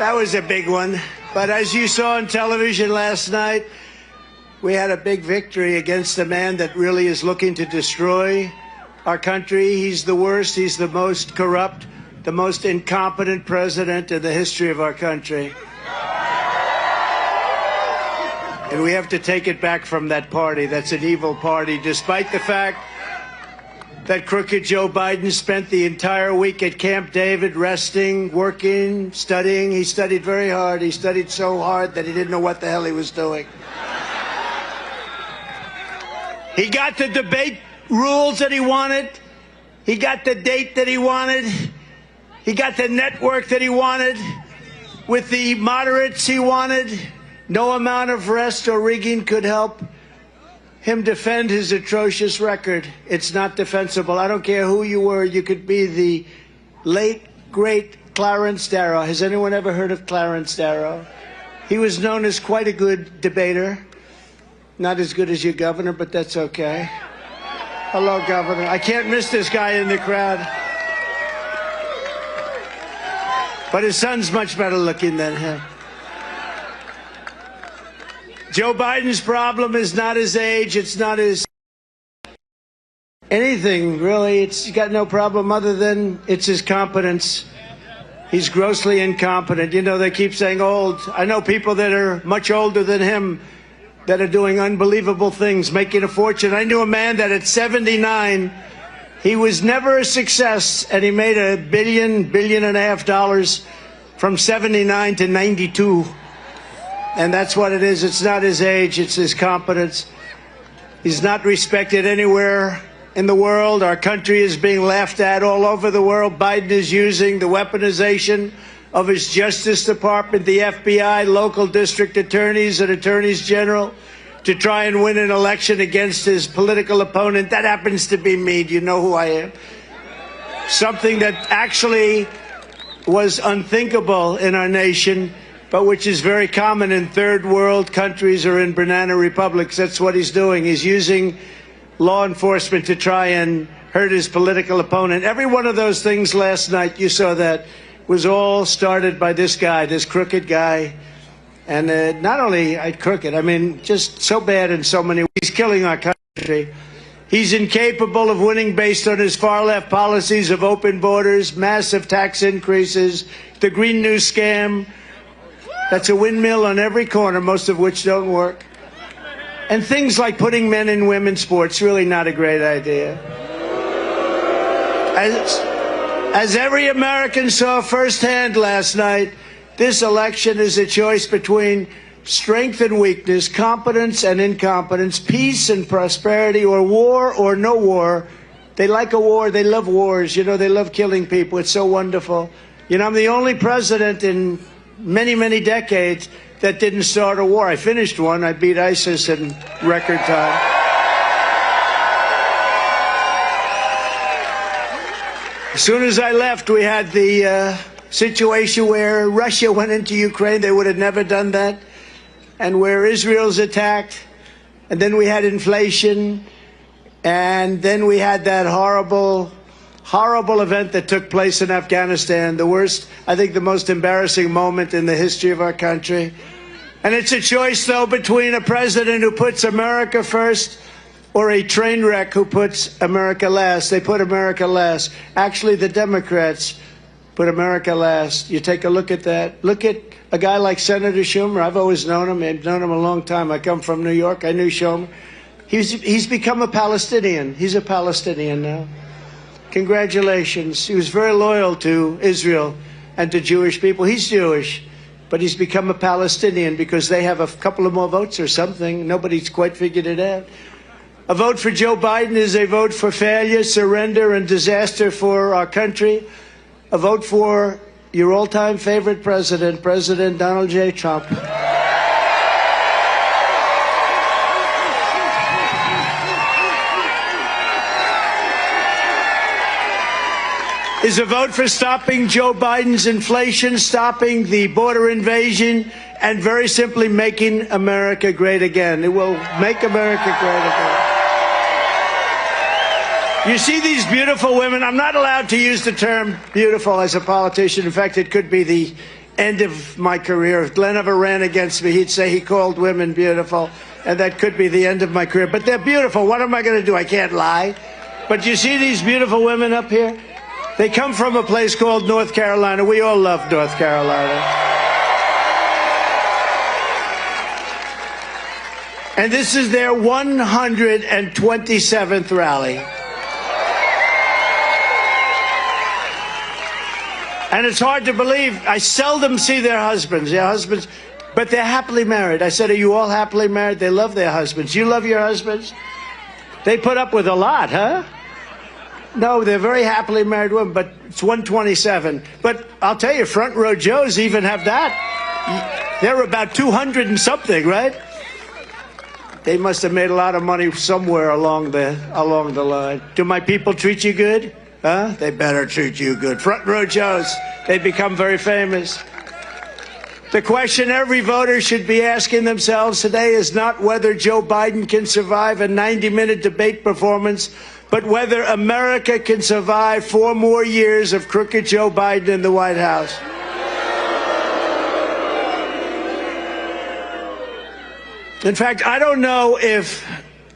That was a big one. But as you saw on television last night, we had a big victory against a man that really is looking to destroy our country. He's the worst. He's the most corrupt, the most incompetent president in the history of our country. And we have to take it back from that party. That's an evil party, despite the fact that crooked Joe Biden spent the entire week at Camp David resting, working, studying. He studied very hard. He studied so hard that he didn't know what the hell he was doing. He got the debate rules that he wanted. He got the date that he wanted. He got the network that he wanted. With the moderates he wanted. No amount of rest or rigging could help him defend his atrocious record. It's not defensible. I don't care who you were. You could be the late, great Clarence Darrow. Has anyone ever heard of Clarence Darrow? He was known as quite a good debater. Not as good as your governor, but that's okay. Hello, Governor. I can't miss this guy in the crowd. But his son's much better looking than him. Joe Biden's problem is not his age. It's not his anything, really. He's got no problem other than it's his competence. He's grossly incompetent. You know, they keep saying old. I know people that are much older than him that are doing unbelievable things, making a fortune. I knew a man that at 79, he was never a success, and he made $1 billion, $1.5 billion from 79 to 92. And that's what it is. It's not his age, it's his competence. He's not respected anywhere in the world. Our country is being laughed at all over the world. Biden is using the weaponization of his Justice Department, the FBI, local district attorneys and attorneys general to try and win an election against his political opponent. That happens to be me. Do you know who I am? Something that actually was unthinkable in our nation, but which is very common in third world countries or in banana republics. That's what he's doing. He's using law enforcement to try and hurt his political opponent. Every one of those things last night, you saw that, was all started by this guy, this crooked guy. And not only crooked, I mean, just so bad in so many ways. He's killing our country. He's incapable of winning based on his far-left policies of open borders, massive tax increases, the Green New Scam. That's a windmill on every corner, most of which don't work. And things like putting men in women's sports, really not a great idea. As every American saw firsthand last night, this election is a choice between strength and weakness, competence and incompetence, peace and prosperity, or war or no war. They like a war. They love wars. You know, they love killing people. It's so wonderful. You know, I'm the only president in many, many decades that didn't start a war. I finished one. I beat ISIS in record time. As soon as I left, we had the situation where Russia went into Ukraine. They would have never done that. And where Israel's attacked. And then we had inflation. And then we had that horrible event that took place in Afghanistan. The worst, I think the most embarrassing moment in the history of our country. And it's a choice, though, between a president who puts America first or a train wreck who puts America last. They put America last. Actually, the Democrats put America last. You take a look at that. Look at a guy like Senator Schumer. I've always known him. I've known him a long time. I come from New York. I knew Schumer. He's become a Palestinian. He's a Palestinian now. Congratulations. He was very loyal to Israel and to Jewish people. He's Jewish, but he's become a Palestinian because they have a couple of more votes or something. Nobody's quite figured it out. A vote for Joe Biden is a vote for failure, surrender, and disaster for our country. A vote for your all-time favorite president, President Donald J. Trump. Is a vote for stopping Joe Biden's inflation, stopping the border invasion, and very simply making America great again. It will make America great again. You see these beautiful women. I'm not allowed to use the term beautiful as a politician. In fact, it could be the end of my career. If Glenn ever ran against me, he'd say he called women beautiful, and that could be the end of my career. But they're beautiful. What am I going to do? I can't lie. But you see these beautiful women up here? They come from a place called North Carolina. We all love North Carolina. And this is their 127th rally. And it's hard to believe. I seldom see their husbands, but they're happily married. I said, are you all happily married? They love their husbands. You love your husbands? They put up with a lot, huh? No, they're very happily married women, but it's 127. But I'll tell you, front row Joes even have that. They're about 200 and something, right? They must have made a lot of money somewhere along the line. Do my people treat you good? Huh? They better treat you good. Front row Joes, they become very famous. The question every voter should be asking themselves today is not whether Joe Biden can survive a 90-minute debate performance, but whether America can survive 4 more years of crooked Joe Biden in the White House. In fact, I don't know if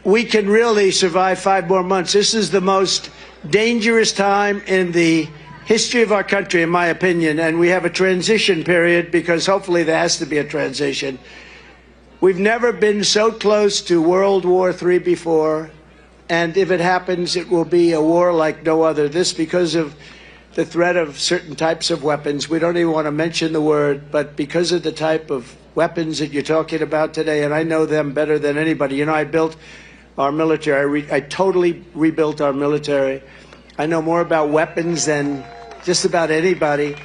we can really survive 5 more months. This is the most dangerous time in the history of our country, in my opinion, and we have a transition period because hopefully there has to be a transition. We've never been so close to World War III before, and if it happens, it will be a war like no other. This because of the threat of certain types of weapons. We don't even want to mention the word, but because of the type of weapons that you're talking about today, and I know them better than anybody. You know, I built our military. I totally rebuilt our military. I know more about weapons than just about anybody.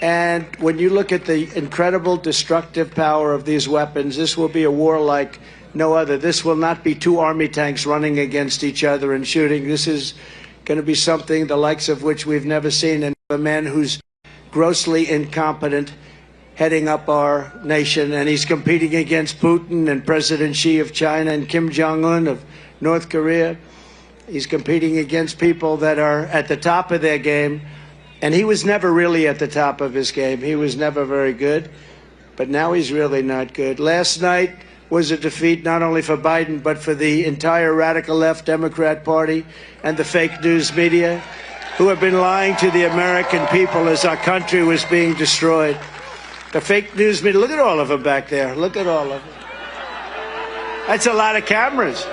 And when you look at the incredible destructive power of these weapons, this will be a war like no other. This will not be 2 army tanks running against each other and shooting. This is going to be something the likes of which we've never seen. And a man who's grossly incompetent heading up our nation, and he's competing against Putin and President Xi of China and Kim Jong-un of North Korea. He's competing against people that are at the top of their game, and he was never really at the top of his game. He was never very good, but now he's really not good. Last night was a defeat not only for Biden, but for the entire radical left Democrat Party and the fake news media who have been lying to the American people as our country was being destroyed. The fake news media, look at all of them back there. Look at all of them. That's a lot of cameras.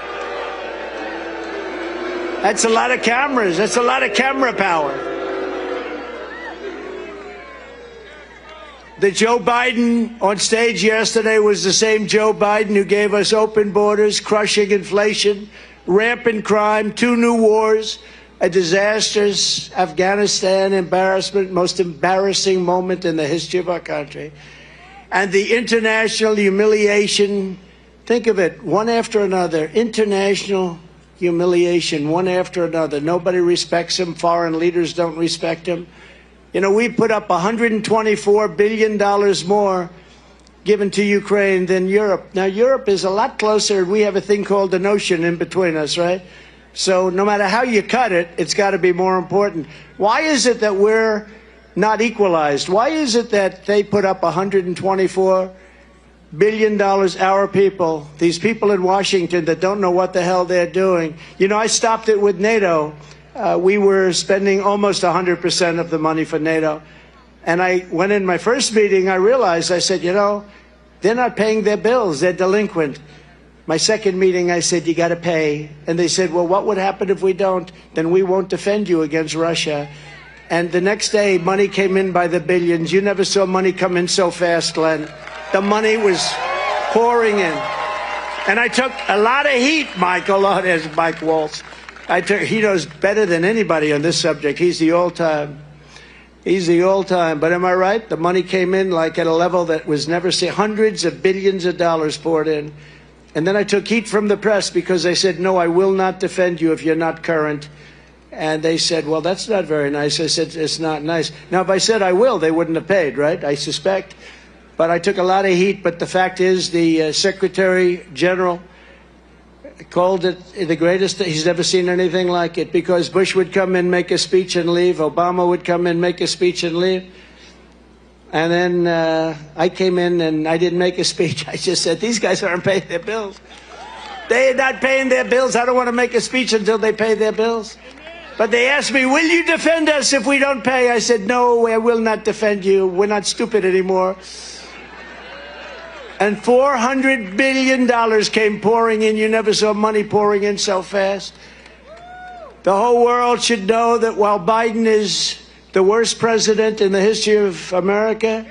That's a lot of cameras. That's a lot of camera power. The Joe Biden on stage yesterday was the same Joe Biden who gave us open borders, crushing inflation, rampant crime, 2 new wars, a disastrous Afghanistan embarrassment, most embarrassing moment in the history of our country, and the international humiliation. Think of it, one after another, international humiliation, one after another. Nobody respects him. Foreign leaders don't respect him. You know, we put up $124 billion more given to Ukraine than Europe. Now, Europe is a lot closer. We have a thing called an ocean in between us, right? So no matter how you cut it, it's got to be more important. Why is it that we're not equalized? Why is it that they put up $124 billion, our people, these people in Washington that don't know what the hell they're doing? You know, I stopped it with NATO. We were spending almost 100% of the money for NATO. And I went in my first meeting, I realized, I said, you know, they're not paying their bills. They're delinquent. My second meeting, I said, you got to pay. And they said, well, what would happen if we don't? Then we won't defend you against Russia. And the next day, money came in by the billions. You never saw money come in so fast, Glenn. The money was pouring in. And I took a lot of heat, Michael. Oh, there's Mike Waltz. He knows better than anybody on this subject. He's the all-time. He's the all-time. But am I right? The money came in like at a level that was never seen. Hundreds of billions of dollars poured in. And then I took heat from the press because they said, no, I will not defend you if you're not current. And they said, well, that's not very nice. I said, it's not nice. Now, if I said I will, they wouldn't have paid, right? I suspect. But I took a lot of heat. But the fact is, the Secretary General called it the greatest. He's never seen anything like it, because Bush would come in, make a speech and leave. Obama would come in, make a speech and leave. And then I came in and I didn't make a speech. I just said, these guys aren't paying their bills. They are not paying their bills. I don't want to make a speech until they pay their bills. But they asked me, will you defend us if we don't pay? I said, no, I will not defend you. We're not stupid anymore. And $400 billion came pouring in. You never saw money pouring in so fast. The whole world should know that while Biden is the worst president in the history of America,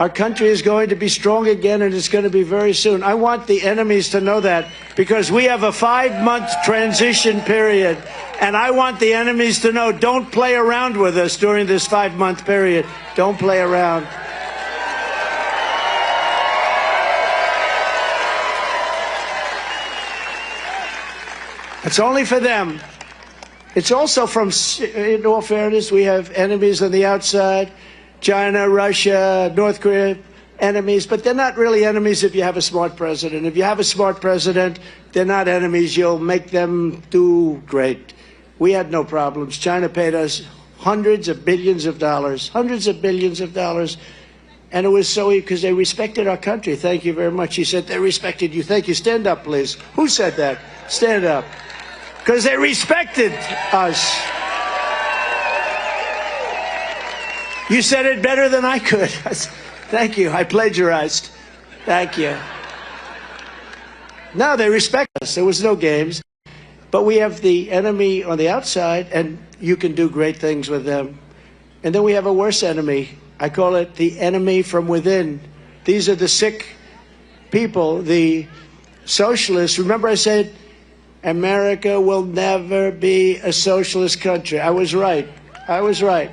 our country is going to be strong again, and it's going to be very soon. I want the enemies to know that, because we have a 5-month transition period, and I want the enemies to know, don't play around with us during this 5-month period. Don't play around. It's only for them. It's also from, in all fairness, we have enemies on the outside. China, Russia, North Korea, enemies, but they're not really enemies if you have a smart president. If you have a smart president, they're not enemies. You'll make them do great. We had no problems. China paid us hundreds of billions of dollars, and it was so because they respected our country. Thank you very much. He said, they respected you. Thank you. Stand up, please. Who said that? Stand up. Because they respected us. You said it better than I could. Thank you. I plagiarized. Thank you. No, they respect us. There was no games. But we have the enemy on the outside, and you can do great things with them. And then we have a worse enemy. I call it the enemy from within. These are the sick people, the socialists. Remember I said, America will never be a socialist country. I was right. I was right.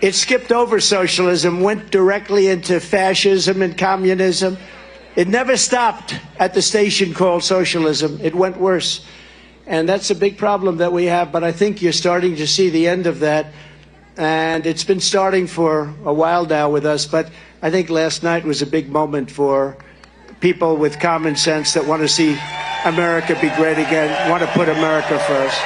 It skipped over socialism, went directly into fascism and communism. It never stopped at the station called socialism. It went worse. And that's a big problem that we have, but I think you're starting to see the end of that. And it's been starting for a while now with us, but I think last night was a big moment for people with common sense that want to see America be great again, want to put America first.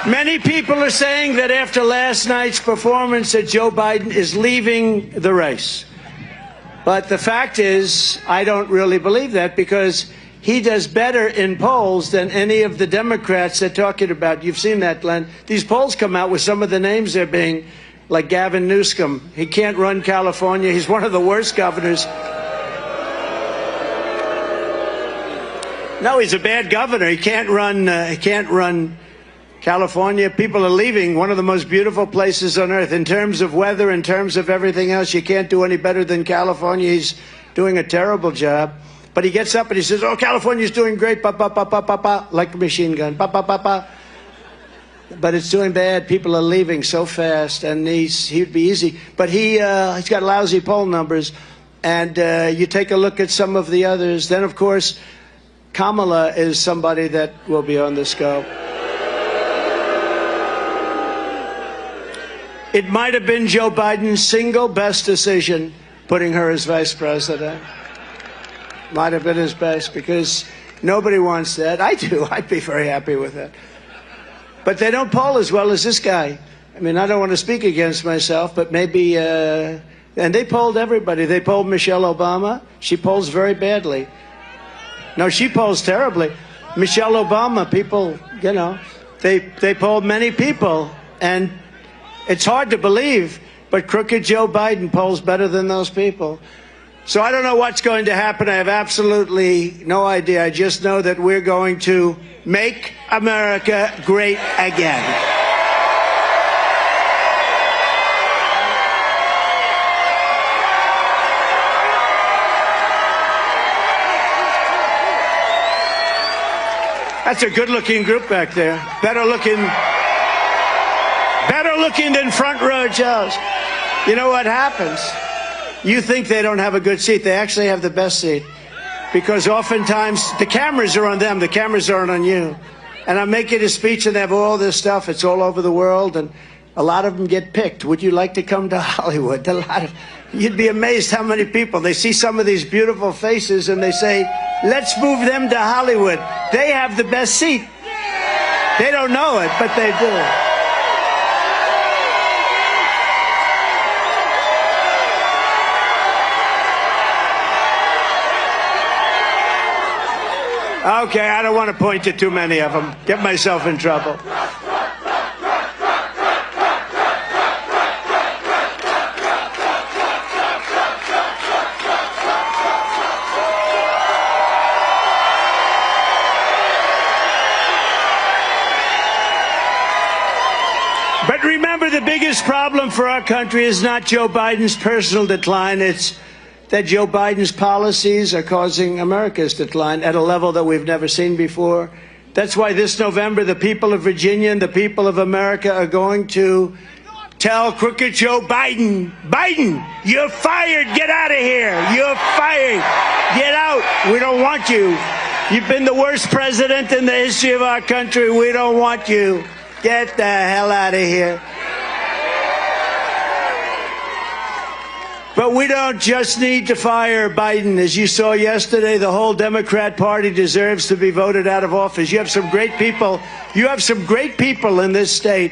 Many people are saying that after last night's performance that Joe Biden is leaving the race. But the fact is, I don't really believe that, because he does better in polls than any of the Democrats they're talking about. You've seen that, Glenn. These polls come out with some of the names they're being, like Gavin Newsom. He can't run California. He's one of the worst governors. No, he's a bad governor. He can't run California. People are leaving one of the most beautiful places on earth in terms of weather, in terms of everything else. You can't do any better than California. He's doing a terrible job. But he gets up and he says, oh, California's doing great, pa, pa, pa, pa, pa, pa, like a machine gun, pa, pa, pa, pa. But it's doing bad. People are leaving so fast, and he'd be easy. But he's got lousy poll numbers. And you take a look at some of the others. Then, of course, Kamala is somebody that will be on the scope. It might have been Joe Biden's single best decision, putting her as vice president. Might have been his best, because nobody wants that. I do. I'd be very happy with that. But they don't poll as well as this guy. I mean, I don't want to speak against myself, but maybe, and they polled everybody. They polled Michelle Obama. She polls very badly. No, she polls terribly. Michelle Obama, people, you know, they polled many people, and it's hard to believe, but crooked Joe Biden polls better than those people. So I don't know what's going to happen. I have absolutely no idea. I just know that we're going to make America great again. That's a good-looking group back there. Better looking than front row Joes. You know what happens? You think they don't have a good seat. They actually have the best seat. Because oftentimes the cameras are on them. The cameras aren't on you. And I'm making a speech and they have all this stuff. It's all over the world. And a lot of them get picked. Would you like to come to Hollywood? You'd be amazed how many people. They see some of these beautiful faces and they say, let's move them to Hollywood. They have the best seat. They don't know it, but they do. Okay, I don't want to point to too many of them. Get myself in trouble. But remember, the biggest problem for our country is not Joe Biden's personal decline. It's that Joe Biden's policies are causing America's decline at a level that we've never seen before. That's why this November, the people of Virginia and the people of America are going to tell crooked Joe Biden, Biden, you're fired. Get out of here. You're fired. Get out. We don't want you. You've been the worst president in the history of our country. We don't want you. Get the hell out of here. But we don't just need to fire Biden. As you saw yesterday, the whole Democrat Party deserves to be voted out of office. You have some great people. You have some great people in this state.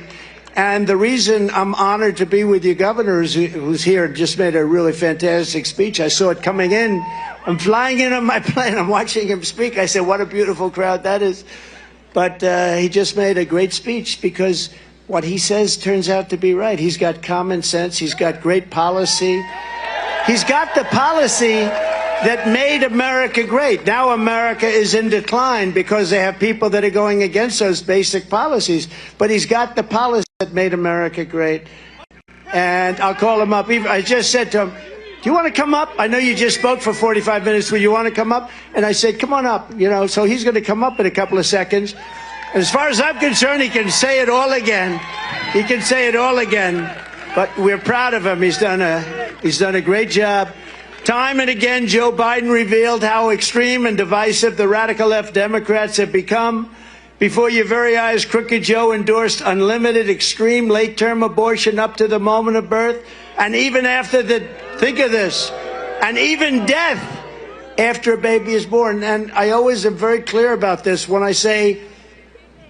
And the reason I'm honored to be with you, Governor, who's here, just made a really fantastic speech. I saw it coming in. I'm flying in on my plane. I'm watching him speak. I said, what a beautiful crowd that is. But he just made a great speech because what he says turns out to be right. He's got common sense. He's got great policy. He's got the policy that made America great. Now America is in decline because they have people that are going against those basic policies. But he's got the policy that made America great. And I'll call him up. I just said to him, do you want to come up? I know you just spoke for 45 minutes. Will you want to come up? And I said, come on up. You know, so he's going to come up in a couple of seconds. As far as I'm concerned, he can say it all again. He can say it all again. But we're proud of him. He's done a great job. Time and again, Joe Biden revealed how extreme and divisive the radical left Democrats have become. Before your very eyes, Crooked Joe endorsed unlimited, extreme, late-term abortion up to the moment of birth. And even after think of this, and even death after a baby is born. And I always am very clear about this. When I say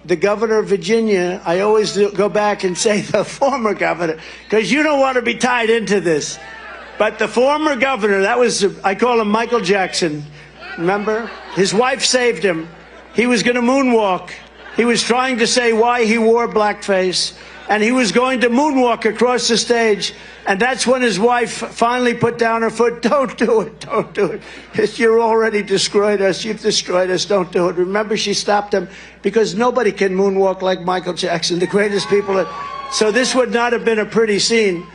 the governor of Virginia, I always go back and say the former governor, because you don't want to be tied into this. But the former governor, that was, I call him Michael Jackson. Remember? His wife saved him. He was going to moonwalk. He was trying to say why he wore blackface. And he was going to moonwalk across the stage. And that's when his wife finally put down her foot. Don't do it. Don't do it. You're already destroyed us. You've destroyed us. Don't do it. Remember, she stopped him because nobody can moonwalk like Michael Jackson, the greatest people. So this would not have been a pretty scene.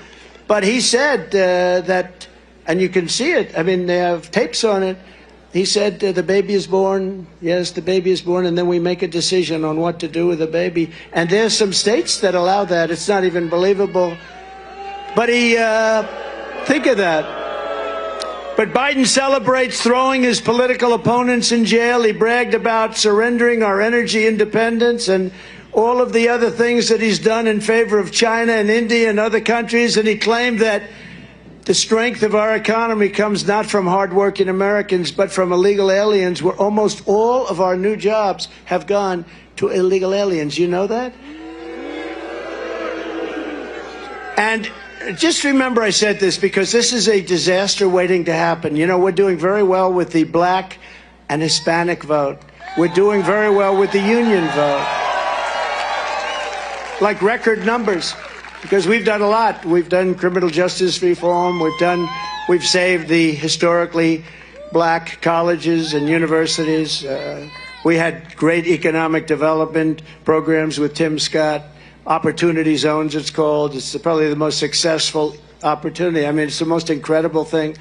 But he said that, and you can see it. I mean, they have tapes on it. He said the baby is born. Yes, the baby is born, and then we make a decision on what to do with the baby. And there's some states that allow that. It's not even believable. But think of that. But Biden celebrates throwing his political opponents in jail. He bragged about surrendering our energy independence and all of the other things that he's done in favor of China and India and other countries. And he claimed that the strength of our economy comes not from hardworking Americans, but from illegal aliens, where almost all of our new jobs have gone to illegal aliens. You know that? And just remember I said this because this is a disaster waiting to happen. You know, we're doing very well with the black and Hispanic vote. We're doing very well with the union vote. Like record numbers. Because we've done a lot. We've done criminal justice reform. We've saved the historically black colleges and universities. We had great economic development programs with Tim Scott. Opportunity zones, it's called. It's probably the most successful opportunity. I mean, it's the most incredible thing.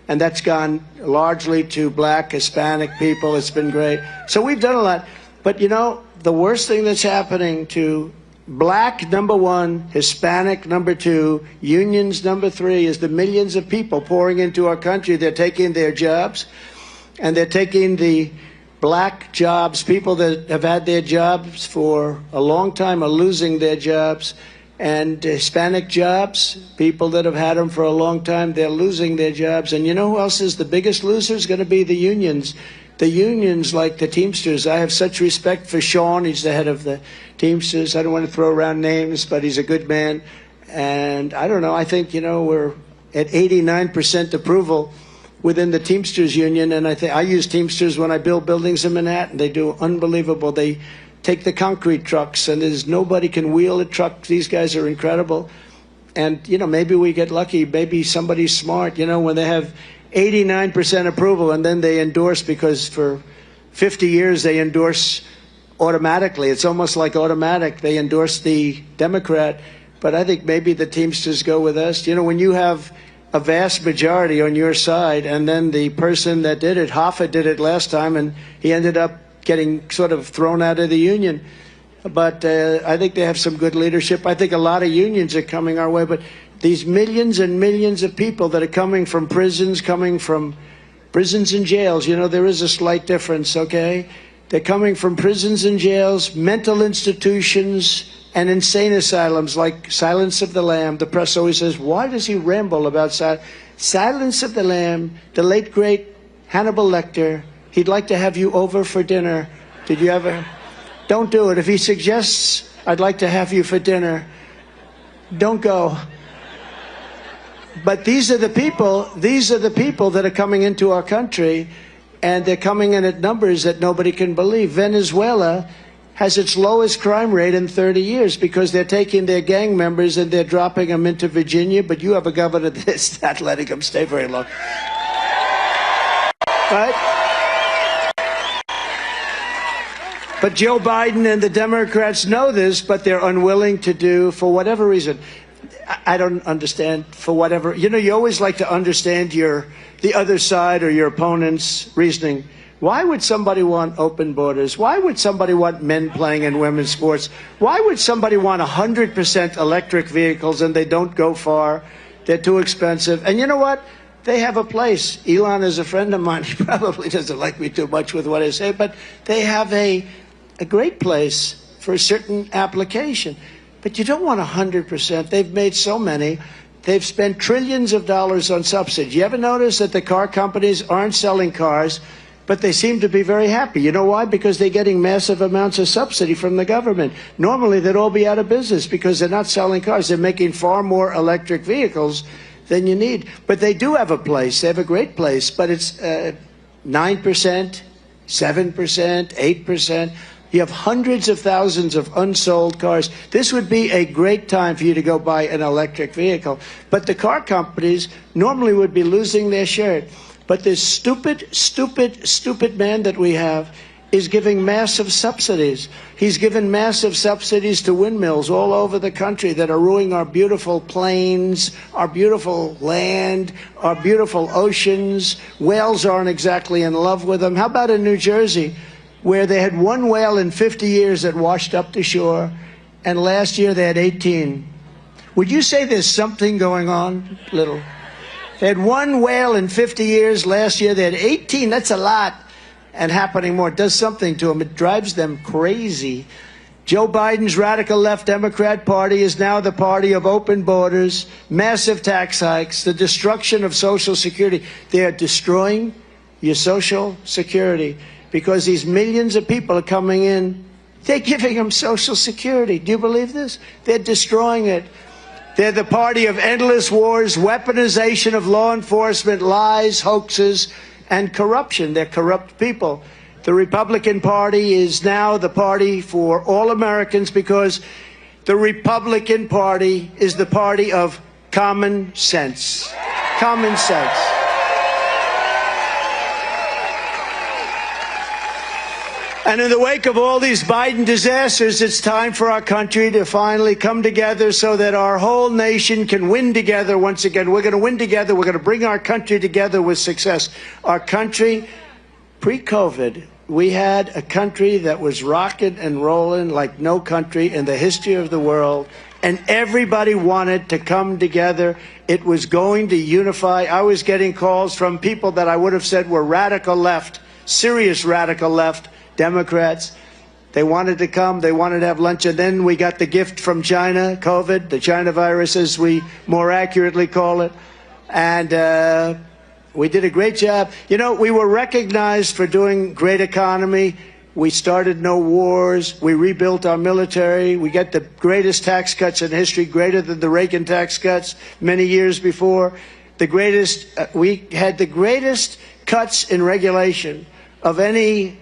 And that's gone largely to black, Hispanic people. It's been great. So we've done a lot. But, you know, the worst thing that's happening to black, number one, Hispanic, number two, unions, number three, is the millions of people pouring into our country. They're taking their jobs, and they're taking the black jobs. People that have had their jobs for a long time are losing their jobs. And Hispanic jobs, people that have had them for a long time, they're losing their jobs. And you know who else is the biggest loser? Is going to be the unions. The unions, like the Teamsters. I have such respect for Sean. He's the head of the Teamsters. I don't want to throw around names, but he's a good man. And I don't know, I think, you know, we're at 89% approval within the Teamsters Union, and I use Teamsters when I build buildings in Manhattan. They do unbelievable. They take the concrete trucks, and there's nobody can wheel a truck. These guys are incredible. And, you know, maybe we get lucky. Maybe somebody's smart, you know, when they have 89% approval and then they endorse, because for 50 years they endorse automatically. It's almost like automatic. They endorse the Democrat. But I think maybe the Teamsters go with us. You know, when you have a vast majority on your side, and then the person that did it, Hoffa did it last time, and he ended up getting sort of thrown out of the union. But I think they have some good leadership. I think a lot of unions are coming our way. But these millions and millions of people that are coming from prisons and jails, you know, there is a slight difference, okay? They're coming from prisons and jails, mental institutions, and insane asylums like Silence of the Lamb. The press always says, why does he ramble about Silence of the Lamb? The late, great Hannibal Lecter, he'd like to have you over for dinner. Did you ever? Don't do it. If he suggests, I'd like to have you for dinner, don't go. But these are the people that are coming into our country, and they're coming in at numbers that nobody can believe. Venezuela has its lowest crime rate in 30 years because they're taking their gang members and they're dropping them into Virginia, but you have a governor that's not letting them stay very long. Right? But Joe Biden and the Democrats know this, but they're unwilling to do, for whatever reason. I don't understand, for whatever. You know, you always like to understand the other side or your opponent's reasoning. Why would somebody want open borders? Why would somebody want men playing in women's sports? Why would somebody want 100% electric vehicles and they don't go far? They're too expensive. And you know what? They have a place. Elon is a friend of mine. He probably doesn't like me too much with what I say, but they have a great place for a certain application. But you don't want 100%. They've made so many. They've spent trillions of dollars on subsidies. You ever notice that the car companies aren't selling cars, but they seem to be very happy? You know why? Because they're getting massive amounts of subsidy from the government. Normally, they'd all be out of business because they're not selling cars. They're making far more electric vehicles than you need. But they do have a place. They have a great place, but it's 9%, 7%, 8%. You have hundreds of thousands of unsold cars. This would be a great time for you to go buy an electric vehicle. But the car companies normally would be losing their shirt. But this stupid man that we have is giving massive subsidies. He's given massive subsidies to windmills all over the country that are ruining our beautiful plains, our beautiful land, our beautiful oceans. Whales aren't exactly in love with them. How about in New Jersey, where they had one whale in 50 years that washed up to shore, and last year they had 18. Would you say there's something going on? Little. They had one whale in 50 years. Last year they had 18. That's a lot. And happening more. It does something to them. It drives them crazy. Joe Biden's radical left Democrat Party is now the party of open borders, massive tax hikes, the destruction of Social Security. They are destroying your Social Security because these millions of people are coming in. They're giving them Social Security. Do you believe this? They're destroying it. They're the party of endless wars, weaponization of law enforcement, lies, hoaxes, and corruption. They're corrupt people. The Republican Party is now the party for all Americans because the Republican Party is the party of common sense. Common sense. And in the wake of all these Biden disasters, it's time for our country to finally come together so that our whole nation can win together once again. We're going to win together. We're going to bring our country together with success. Our country, pre-COVID, we had a country that was rocking and rolling like no country in the history of the world. And everybody wanted to come together. It was going to unify. I was getting calls from people that I would have said were radical left, serious radical left, Democrats. They wanted to come. They wanted to have lunch. And then we got the gift from China, COVID, the China virus, as we more accurately call it. And we did a great job. You know, we were recognized for doing great economy. We started no wars. We rebuilt our military. We got the greatest tax cuts in history, greater than the Reagan tax cuts many years before. the greatest, we had the greatest cuts in regulation of any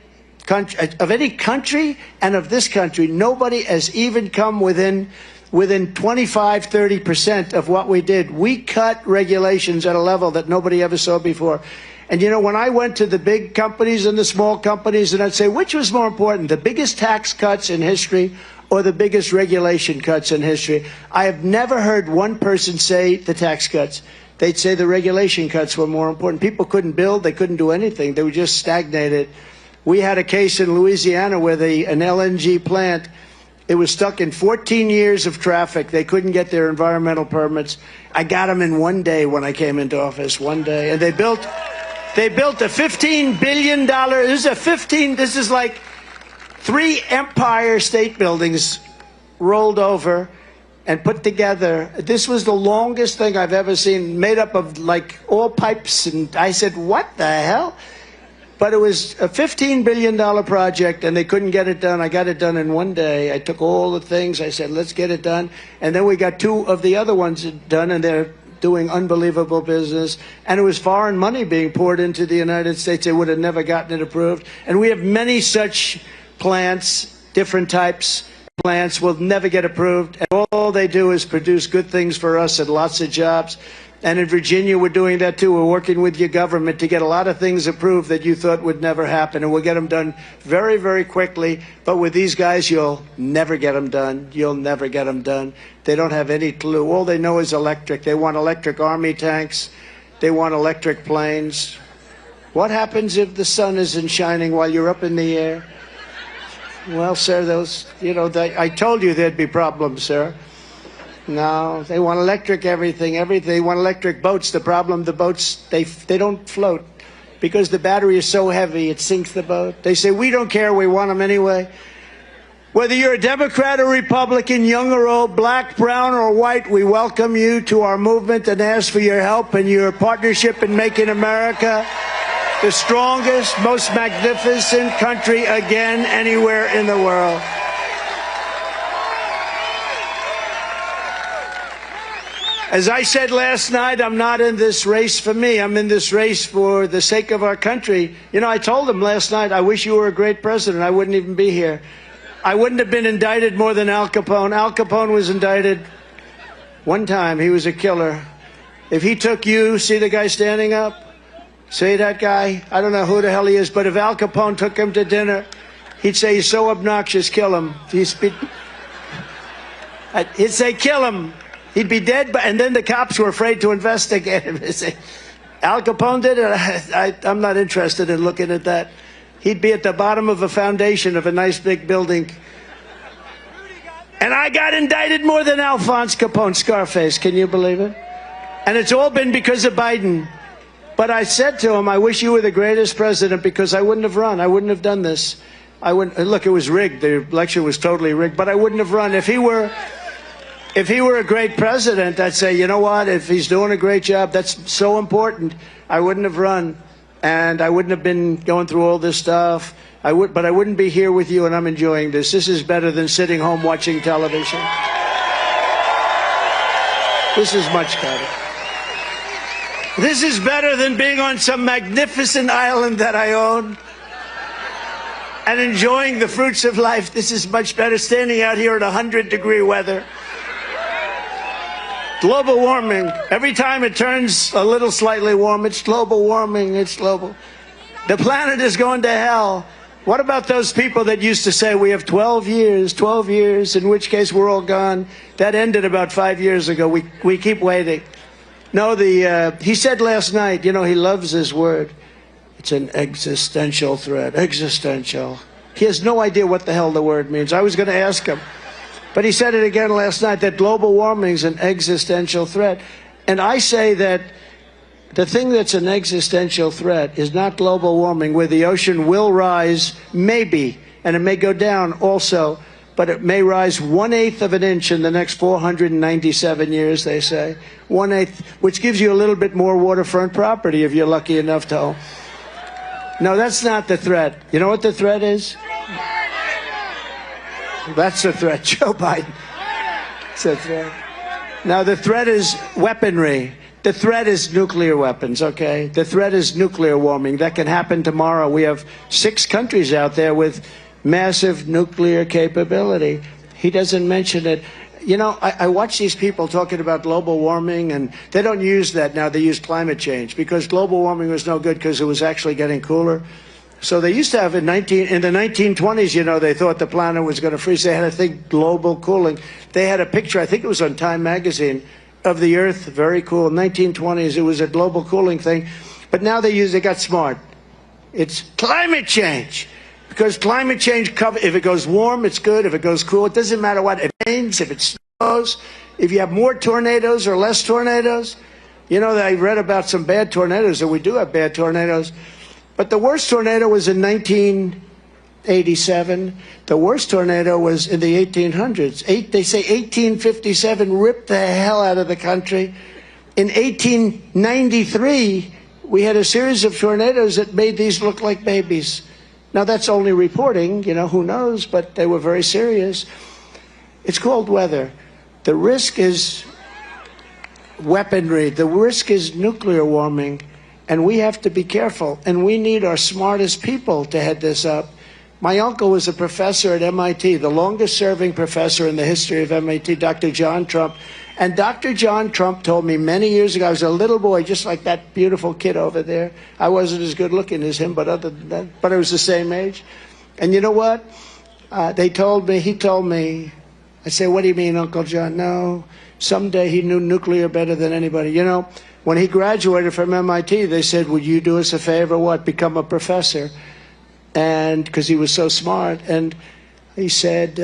country and of this country. Nobody has even come within 25–30% of what we did. We cut regulations at a level that nobody ever saw before. And you know, when I went to the big companies and the small companies, and I'd say, which was more important, the biggest tax cuts in history or the biggest regulation cuts in history? I have never heard one person say the tax cuts. They'd say the regulation cuts were more important. People couldn't build, they couldn't do anything. They were just stagnated. We had a case in Louisiana where an LNG plant, it was stuck in 14 years of traffic. They couldn't get their environmental permits. I got them in one day when I came into office, one day. And they built a $15 billion, this is like 3 Empire State Buildings rolled over and put together. This was the longest thing I've ever seen, made up of like all pipes. And I said, what the hell? But it was a $15 billion project, and they couldn't get it done. I got it done in one day. I took all the things. I said, let's get it done. And then we got 2 of the other ones done, and they're doing unbelievable business. And it was foreign money being poured into the United States. They would have never gotten it approved. And we have many such plants, different types. Plants will never get approved. And all they do is produce good things for us and lots of jobs. And in Virginia, we're doing that too. We're working with your government to get a lot of things approved that you thought would never happen. And we'll get them done very, very quickly. But with these guys, you'll never get them done. You'll never get them done. They don't have any clue. All they know is electric. They want electric army tanks. They want electric planes. What happens if the sun isn't shining while you're up in the air? Well, sir, I told you there'd be problems, sir. No, they want electric everything. They want electric boats. The problem, the boats, they don't float because the battery is so heavy, it sinks the boat. They say, we don't care, we want them anyway. Whether you're a Democrat or Republican, young or old, black, brown, or white, we welcome you to our movement and ask for your help and your partnership in making America the strongest, most magnificent country again anywhere in the world. As I said last night, I'm not in this race for me. I'm in this race for the sake of our country. You know, I told him last night, I wish you were a great president. I wouldn't even be here. I wouldn't have been indicted more than Al Capone. Al Capone was indicted one time. He was a killer. If he took you, see the guy standing up? See that guy? I don't know who the hell he is, but if Al Capone took him to dinner, he'd say, he's so obnoxious, kill him. He'd say, kill him. He'd be dead, and then the cops were afraid to investigate him. They say, Al Capone did it? I'm not interested in looking at that. He'd be at the bottom of a foundation of a nice big building. And I got indicted more than Alphonse Capone, Scarface. Can you believe it? And it's all been because of Biden. But I said to him, I wish you were the greatest president because I wouldn't have run. I wouldn't have done this. Look, it was rigged. The election was totally rigged, but I wouldn't have run. If he were a great president, I'd say, you know what, if he's doing a great job, that's so important. I wouldn't have run, and I wouldn't have been going through all this stuff. But I wouldn't be here with you, and I'm enjoying this. This is better than sitting home watching television. This is much better. This is better than being on some magnificent island that I own and enjoying the fruits of life. This is much better standing out here in 100-degree weather. Global warming. Every time it turns a little slightly warm, it's global warming. It's global. The planet is going to hell. What about those people that used to say we have 12 years, in which case we're all gone? That ended about 5 years ago. We keep waiting. No, he said last night, you know, he loves his word. It's an existential threat. Existential. He has no idea what the hell the word means. I was going to ask him. But he said it again last night, that global warming is an existential threat. And I say that the thing that's an existential threat is not global warming, where the ocean will rise, maybe, and it may go down also, but it may rise 1/8 of an inch in the next 497 years, they say. 1/8, which gives you a little bit more waterfront property if you're lucky enough to own. No, that's not the threat. You know what the threat is? That's the threat, Joe Biden. It's a threat. Now, the threat is weaponry. The threat is nuclear weapons, okay? The threat is nuclear warming. That can happen tomorrow. We have 6 countries out there with massive nuclear capability. He doesn't mention it. You know, I watch these people talking about global warming, and they don't use that now. They use climate change because global warming was no good because it was actually getting cooler. So they used to have in the 1920s, you know, they thought the planet was going to freeze. They had a thing, global cooling. They had a picture, I think it was on Time magazine, of the Earth, very cool. 1920s, it was a global cooling thing. But now they got smart. It's climate change. Because climate change, if it goes warm, it's good. If it goes cool, it doesn't matter what it rains, if it snows, if you have more tornadoes or less tornadoes. You know, I read about some bad tornadoes, and we do have bad tornadoes. But the worst tornado was in 1987. The worst tornado was in the 1800s. They say 1857 ripped the hell out of the country. In 1893, we had a series of tornadoes that made these look like babies. Now, that's only reporting, you know, who knows, but they were very serious. It's cold weather. The risk is weaponry. The risk is nuclear warming, and we have to be careful, and we need our smartest people to head this up. My uncle was a professor at MIT, the longest-serving professor in the history of MIT, Dr. John Trump. And Dr. John Trump told me many years ago, I was a little boy, just like that beautiful kid over there. I wasn't as good looking as him, but other than that, but I was the same age. And you know what? He told me, I said, what do you mean, Uncle John? No, someday he knew nuclear better than anybody. You know, when he graduated from MIT, they said, would you do us a favor? What? Become a professor. And because he was so smart. And he said,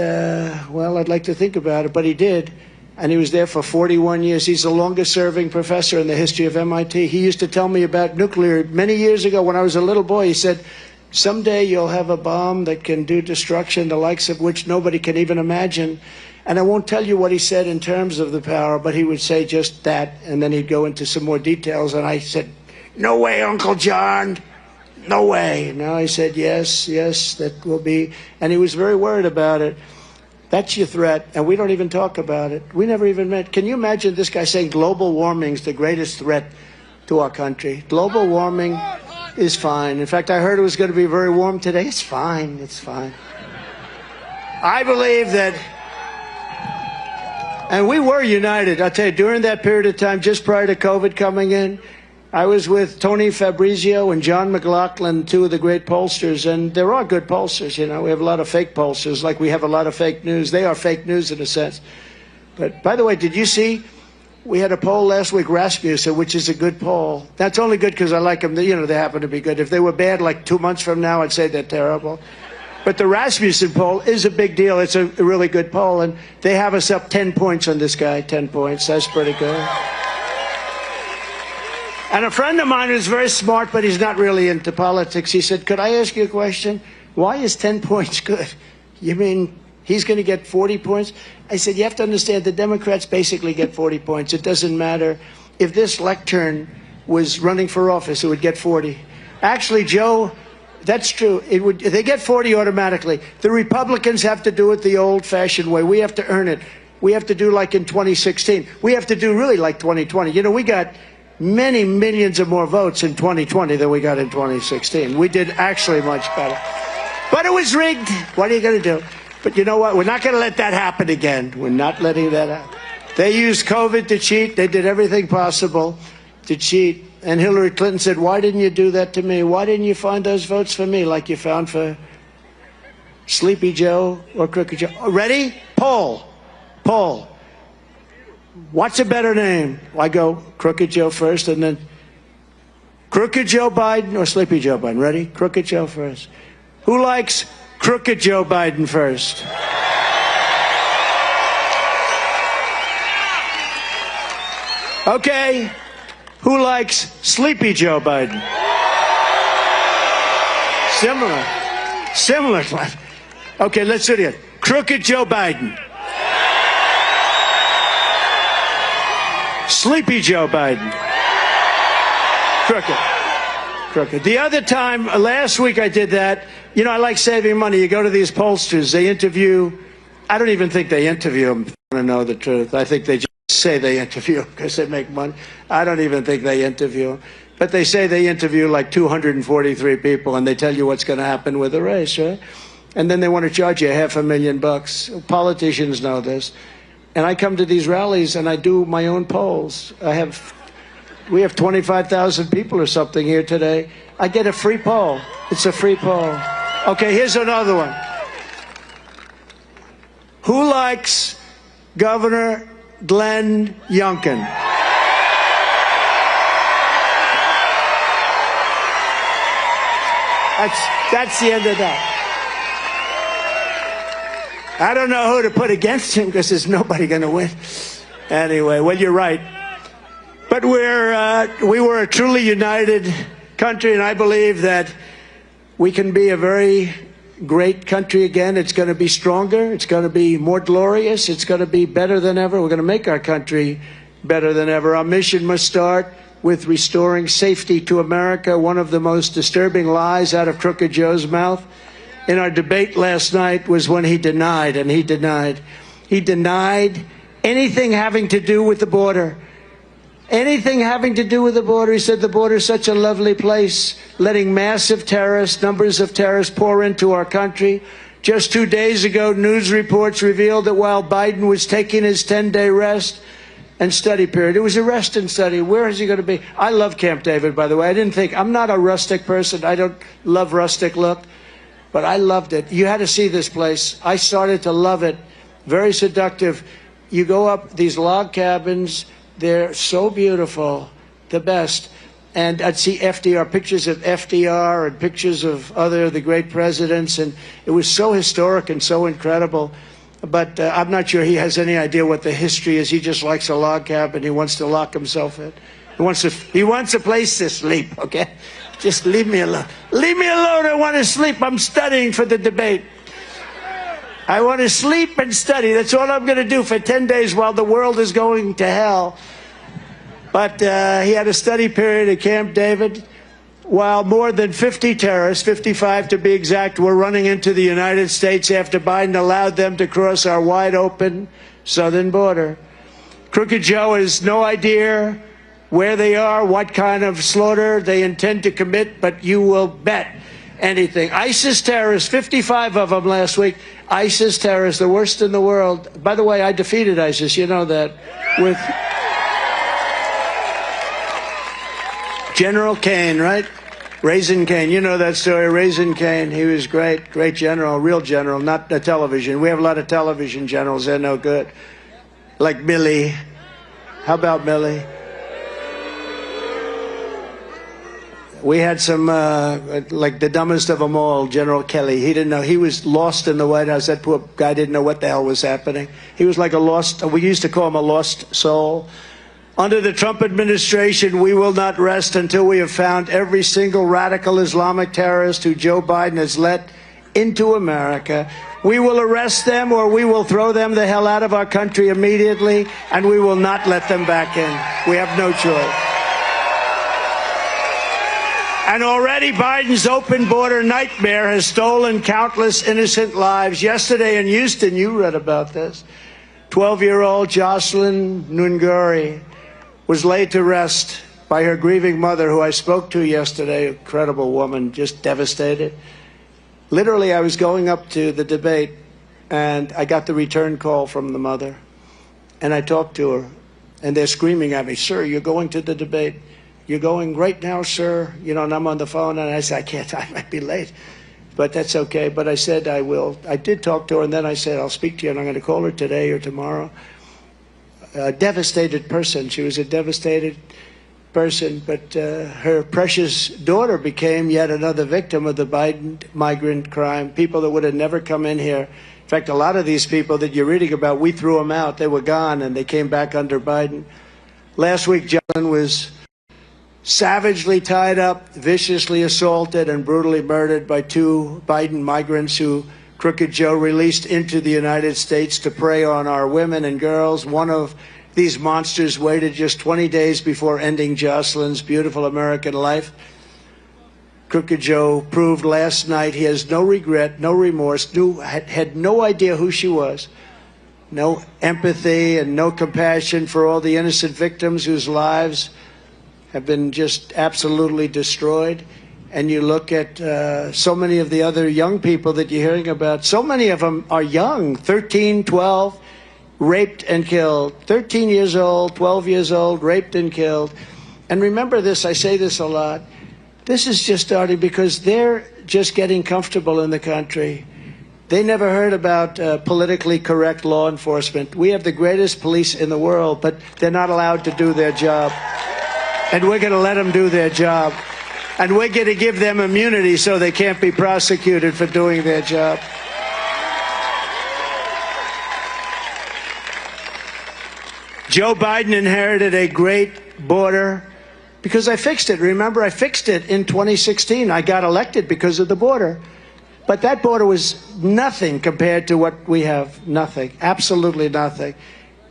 well, I'd like to think about it. But he did. And he was there for 41 years. He's the longest-serving professor in the history of MIT. He used to tell me about nuclear many years ago when I was a little boy. He said, someday you'll have a bomb that can do destruction, the likes of which nobody can even imagine. And I won't tell you what he said in terms of the power, but he would say just that, and then he'd go into some more details. And I said, no way, Uncle John. No way. No, he said, yes, that will be. And he was very worried about it. That's your threat, and we don't even talk about it. We never even met. Can you imagine this guy saying global warming is the greatest threat to our country? Global warming is fine. In fact, I heard it was going to be very warm today. It's fine. It's fine. I believe that, and we were united. I'll tell you, during that period of time, just prior to COVID coming in, I was with Tony Fabrizio and John McLaughlin, 2 of the great pollsters, and there are good pollsters, you know. We have a lot of fake pollsters, like we have a lot of fake news. They are fake news in a sense. But, by the way, did you see, we had a poll last week, Rasmussen, which is a good poll. That's only good because I like them. You know, they happen to be good. If they were bad, like 2 months from now, I'd say they're terrible. But the Rasmussen poll is a big deal. It's a really good poll, and they have us up 10 points on this guy, 10 points. That's pretty good. And a friend of mine who's very smart, but he's not really into politics, he said, could I ask you a question? Why is 10 points good? You mean he's going to get 40 points? I said, you have to understand, the Democrats basically get 40 points. It doesn't matter. If this lectern was running for office, it would get 40. Actually, Joe, that's true. They get 40 automatically. The Republicans have to do it the old-fashioned way. We have to earn it. We have to do like in 2016. We have to do really like 2020. You know, we got many millions of more votes in 2020 than we got in 2016. We did actually much better. But it was rigged. What are you going to do? But you know what? We're not going to let that happen again. We're not letting that happen. They used COVID to cheat. They did everything possible to cheat. And Hillary Clinton said, why didn't you do that to me? Why didn't you find those votes for me like you found for Sleepy Joe or Crooked Joe? Ready? Poll. What's a better name? I go Crooked Joe first, and then Crooked Joe Biden or Sleepy Joe Biden. Ready? Crooked Joe first. Who likes Crooked Joe Biden first? Okay. Who likes Sleepy Joe Biden? Similar. Okay, let's do it again. Crooked Joe Biden. Sleepy Joe Biden. Crooked. The other time, last week I did that. You know, I like saving money. You go to these pollsters, they interview. I don't even think they interview them, to know the truth. I think they just say they interview because they make money. I don't even think they interview. But they say they interview like 243 people, and they tell you what's going to happen with the race, right? And then they want to charge you $500,000. Politicians know this. And I come to these rallies, and I do my own polls. We have 25,000 people or something here today. I get a free poll. It's a free poll. Okay, here's another one. Who likes Governor Glenn Youngkin? That's the end of that. I don't know who to put against him because there's nobody going to win. Anyway, well, you're right. But we were a truly united country, and I believe that we can be a very great country again. It's going to be stronger. It's going to be more glorious. It's going to be better than ever. We're going to make our country better than ever. Our mission must start with restoring safety to America, one of the most disturbing lies out of Crooked Joe's mouth. In our debate last night was when he denied anything having to do with the border. Anything having to do with the border. He said the border is such a lovely place, letting massive numbers of terrorists pour into our country. Just 2 days ago, news reports revealed that while Biden was taking his 10-day rest and study period, it was a rest and study. Where is he going to be? I love Camp David, by the way. I'm not a rustic person. I don't love rustic look. But I loved it. You had to see this place. I started to love it. Very seductive. You go up these log cabins. They're so beautiful. The best. And I'd see FDR, pictures of FDR and pictures of the great presidents. And it was so historic and so incredible. But I'm not sure he has any idea what the history is. He just likes a log cabin. He wants to lock himself in. He wants a place to sleep, okay? Just leave me alone. Leave me alone. I want to sleep. I'm studying for the debate. I want to sleep and study. That's all I'm going to do for 10 days while the world is going to hell. But he had a study period at Camp David while more than 50 terrorists, 55 to be exact, were running into the United States after Biden allowed them to cross our wide open southern border. Crooked Joe has no idea where they are, what kind of slaughter they intend to commit, but you will bet anything. ISIS terrorists, 55 of them last week. ISIS terrorists, the worst in the world. By the way, I defeated ISIS, you know that, with General Cain, right? Raisin Cain, you know that story, Raisin Cain. He was great general, real general, not the television. We have a lot of television generals, they're no good. Like Milley. How about Milley? We had some, like the dumbest of them all, General Kelly. He didn't know. He was lost in the White House. That poor guy didn't know what the hell was happening. He was like a lost, we used to call him a lost soul. Under the Trump administration, we will not rest until we have found every single radical Islamic terrorist who Joe Biden has let into America. We will arrest them or we will throw them the hell out of our country immediately, and we will not let them back in. We have no choice. And already Biden's open border nightmare has stolen countless innocent lives. Yesterday in Houston, you read about this. 12-year-old Jocelyn Nunguri was laid to rest by her grieving mother, who I spoke to yesterday, incredible woman, just devastated. Literally, I was going up to the debate, and I got the return call from the mother. And I talked to her, and they're screaming at me, "Sir, you're going to the debate. You're going right now, sir." You know, and I'm on the phone, and I said, "I can't, I might be late." But that's okay. But I said, I will. I did talk to her, and then I said, I'll speak to you, and I'm going to call her today or tomorrow. A devastated person. She was a devastated person, but her precious daughter became yet another victim of the Biden migrant crime. People that would have never come in here. In fact, a lot of these people that you're reading about, we threw them out. They were gone, and they came back under Biden. Last week, John was savagely tied up, viciously assaulted, and brutally murdered by 2 Biden migrants who Crooked Joe released into the United States to prey on our women and girls. One of these monsters waited just 20 days before ending Jocelyn's beautiful American life. Crooked Joe proved last night he has no regret, no remorse, had no idea who she was. no empathy and no compassion for all the innocent victims whose lives have been just absolutely destroyed. And you look at so many of the other young people that you're hearing about, so many of them are young, 13, 12, raped and killed. 13 years old, 12 years old, raped and killed. And remember this, I say this a lot, this is just starting because they're just getting comfortable in the country. They never heard about politically correct law enforcement. We have the greatest police in the world, but they're not allowed to do their job. And we're going to let them do their job. And we're going to give them immunity so they can't be prosecuted for doing their job. Joe Biden inherited a great border because I fixed it. Remember, I fixed it in 2016. I got elected because of the border. But that border was nothing compared to what we have. Nothing. Absolutely nothing.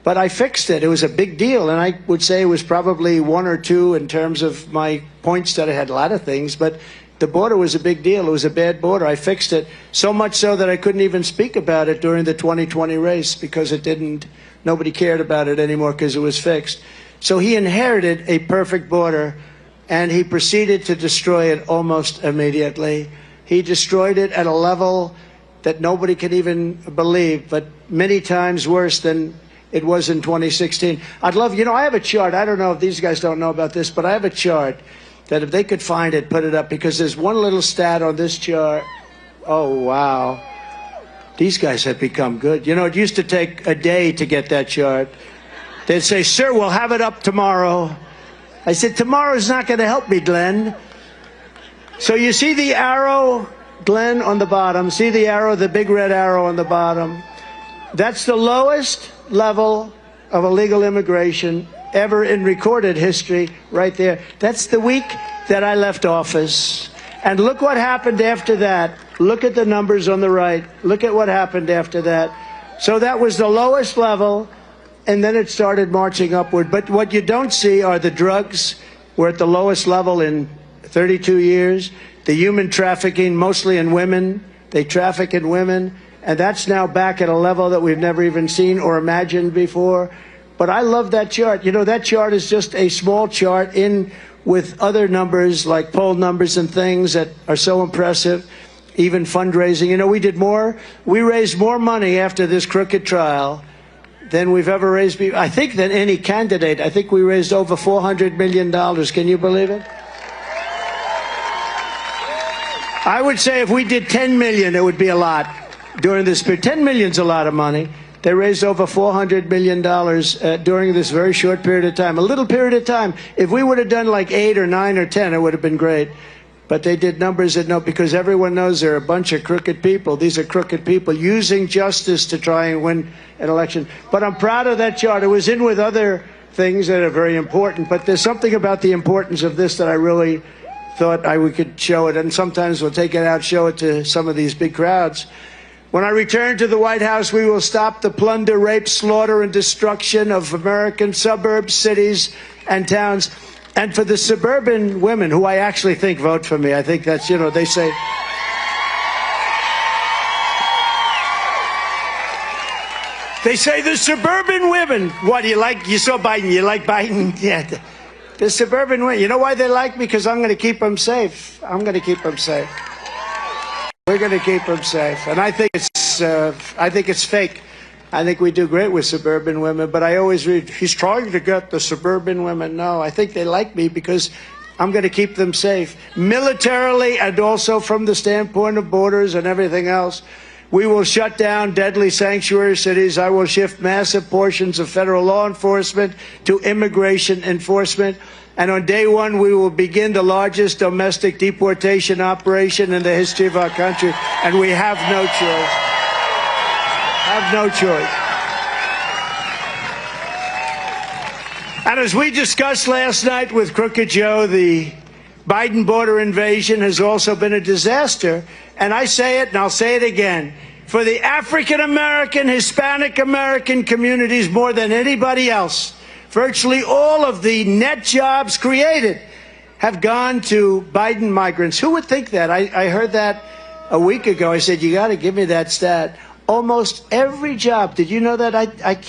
But I fixed it. It was a big deal. And I would say it was probably one or two in terms of my points that I had a lot of things. But the border was a big deal. It was a bad border. I fixed it. So much so that I couldn't even speak about it during the 2020 race because it didn't, nobody cared about it anymore because it was fixed. So he inherited a perfect border and he proceeded to destroy it almost immediately. He destroyed it at a level that nobody can even believe, but many times worse than it was in 2016. I'd love, you know, I have a chart. I don't know if these guys don't know about this, but I have a chart that if they could find it, put it up, because there's one little stat on this chart. Oh, wow. These guys have become good. You know, it used to take a day to get that chart. They'd say, sir, we'll have it up tomorrow. I said, tomorrow's not going to help me, Glenn. So you see the arrow, Glenn, on the bottom. See the arrow, the big red arrow on the bottom. That's the lowest level of illegal immigration ever in recorded history right there. That's the week that I left office. And look what happened after that. Look at the numbers on the right. Look at what happened after that. So that was the lowest level, and then it started marching upward. But what you don't see are the drugs. We're at the lowest level in 32 years. The human trafficking, mostly in women. They traffic in women. And that's now back at a level that we've never even seen or imagined before. But I love that chart. You know, that chart is just a small chart in with other numbers like poll numbers and things that are so impressive, even fundraising. You know, we raised more money after this crooked trial than we've ever raised, I think, than any candidate. I think we raised over $400 million. Can you believe it? I would say if we did 10 million, it would be a lot. During this period, 10 million's a lot of money. They raised over $400 million during this very short period of time, a little period of time. If we would have done like 8 or 9 or 10, it would have been great. But they did numbers that no, because everyone knows they're a bunch of crooked people. These are crooked people using justice to try and win an election. But I'm proud of that chart. It was in with other things that are very important. But there's something about the importance of this that I really thought we could show it. And sometimes we'll take it out, show it to some of these big crowds. When I return to the White House, we will stop the plunder, rape, slaughter, and destruction of American suburbs, cities, and towns. And for the suburban women, who I actually think vote for me, I think that's, you know, they say... They say the suburban women, what, you saw Biden, you like Biden? Yeah, the suburban women, you know why they like me? Because I'm going to keep them safe. I'm going to keep them safe. We're going to keep them safe. And I think it's fake. I think we do great with suburban women, but I always read, he's trying to get the suburban women. No, I think they like me because I'm going to keep them safe. Militarily and also from the standpoint of borders and everything else. We will shut down deadly sanctuary cities. I will shift massive portions of federal law enforcement to immigration enforcement. And on day one, we will begin the largest domestic deportation operation in the history of our country. And we have no choice. Have no choice. And as we discussed last night with Crooked Joe, the Biden border invasion has also been a disaster. And I say it, and I'll say it again. For the African American, Hispanic American communities more than anybody else, virtually all of the net jobs created have gone to Biden migrants. Who would think that? I heard that a week ago. I said, you got to give me that stat. almost every job, did you know that?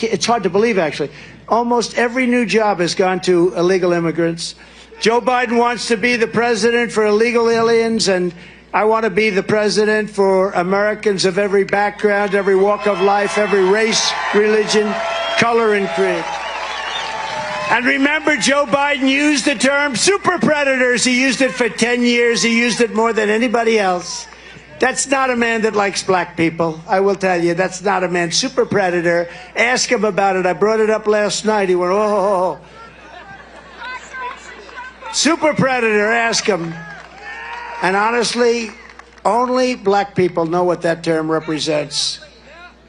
It's hard to believe, actually. Almost every new job has gone to illegal immigrants. Joe Biden wants to be the president for illegal aliens, and I want to be the president for Americans of every background, every walk of life, every race, religion, color, and creed. And remember, Joe Biden used the term super predators. He used it for 10 years. He used it more than anybody else. That's not a man that likes black people. I will tell you, that's not a man. Super predator. Ask him about it. I brought it up last night. He went, oh. Super predator, ask him. And honestly, only black people know what that term represents.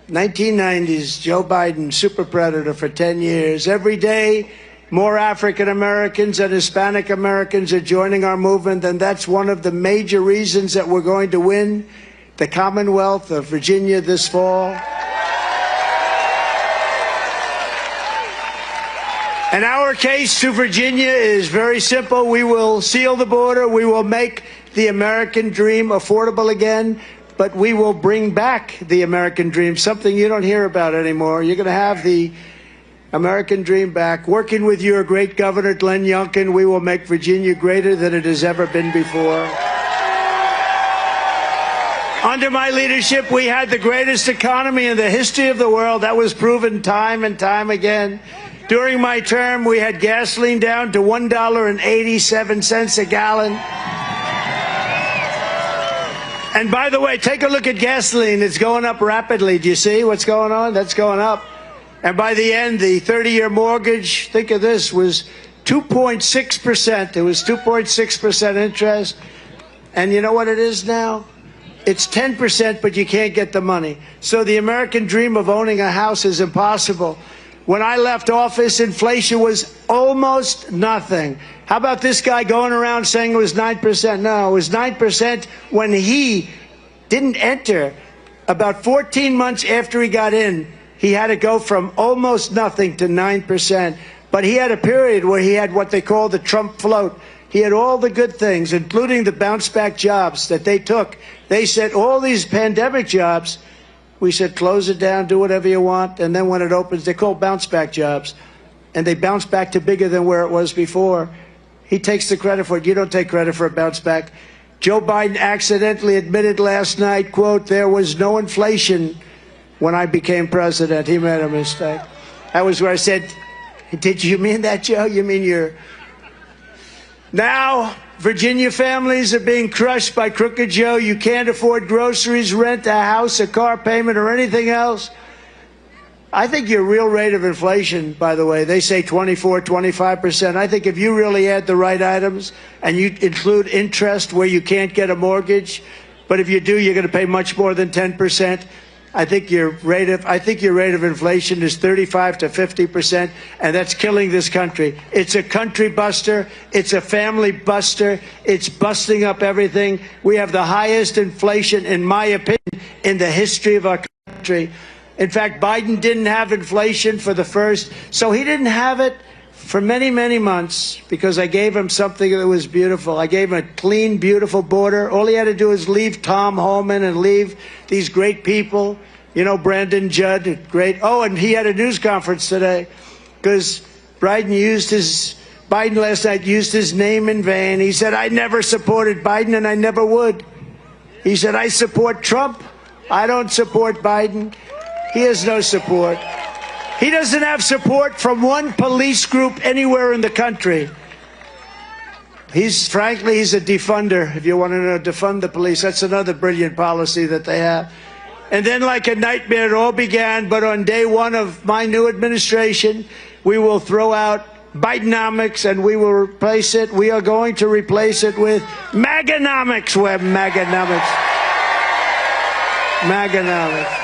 1990s, Joe Biden, super predator for 10 years. Every day, more African Americans and Hispanic Americans are joining our movement, and that's one of the major reasons that we're going to win the Commonwealth of Virginia this fall. And our case to Virginia is very simple. We will seal the border. We will make the American dream affordable again, but we will bring back the American dream, something you don't hear about anymore. You're going to have the American dream back. Working with your great governor, Glenn Youngkin, we will make Virginia greater than it has ever been before. Under my leadership, we had the greatest economy in the history of the world. That was proven time and time again. During my term, we had gasoline down to $1.87 a gallon. And by the way, take a look at gasoline. It's going up rapidly. Do you see what's going on? That's going up. And by the end, the 30-year mortgage, think of this, was 2.6%. It was 2.6% interest. And you know what it is now? It's 10%, but you can't get the money. So the American dream of owning a house is impossible. When I left office, inflation was almost nothing. How about this guy going around saying it was 9%? No, it was 9% when he didn't enter. About 14 months after he got in, he had to go from almost nothing to 9%. But he had a period where he had what they call the Trump float. He had all the good things, including the bounce-back jobs that they took. They said all these pandemic jobs, we said close it down, do whatever you want, and then when it opens, they're called bounce-back jobs. And they bounce back to bigger than where it was before. He takes the credit for it. You don't take credit for a bounce back. Joe Biden accidentally admitted last night, quote, there was no inflation when I became president. He made a mistake. That was where I said, did you mean that, Joe? You mean you're... Now, Virginia families are being crushed by Crooked Joe. You can't afford groceries, rent, a house, a car payment, or anything else. I think your real rate of inflation, by the way, they say 24, 25%. I think if you really add the right items and you include interest where you can't get a mortgage, but if you do, you're going to pay much more than 10%. I think your rate of inflation is 35 to 50%, and that's killing this country. It's a country buster. It's a family buster. It's busting up everything. We have the highest inflation, in my opinion, in the history of our country. In fact, Biden didn't have inflation for the first, so he didn't have it for many, many months because I gave him something that was beautiful. I gave him a clean, beautiful border. All he had to do is leave Tom Homan and leave these great people. You know, Brandon Judd, great. Oh, and he had a news conference today because Biden last night used his name in vain. He said, I never supported Biden and I never would. He said, I support Trump. I don't support Biden. He has no support. He doesn't have support from one police group anywhere in the country. Frankly, he's a defunder. If you want to know, defund the police. That's another brilliant policy that they have. And then like a nightmare, it all began. But on day one of my new administration, we will throw out Bidenomics and we will replace it. We are going to replace it with Maganomics. Maganomics. Maganomics.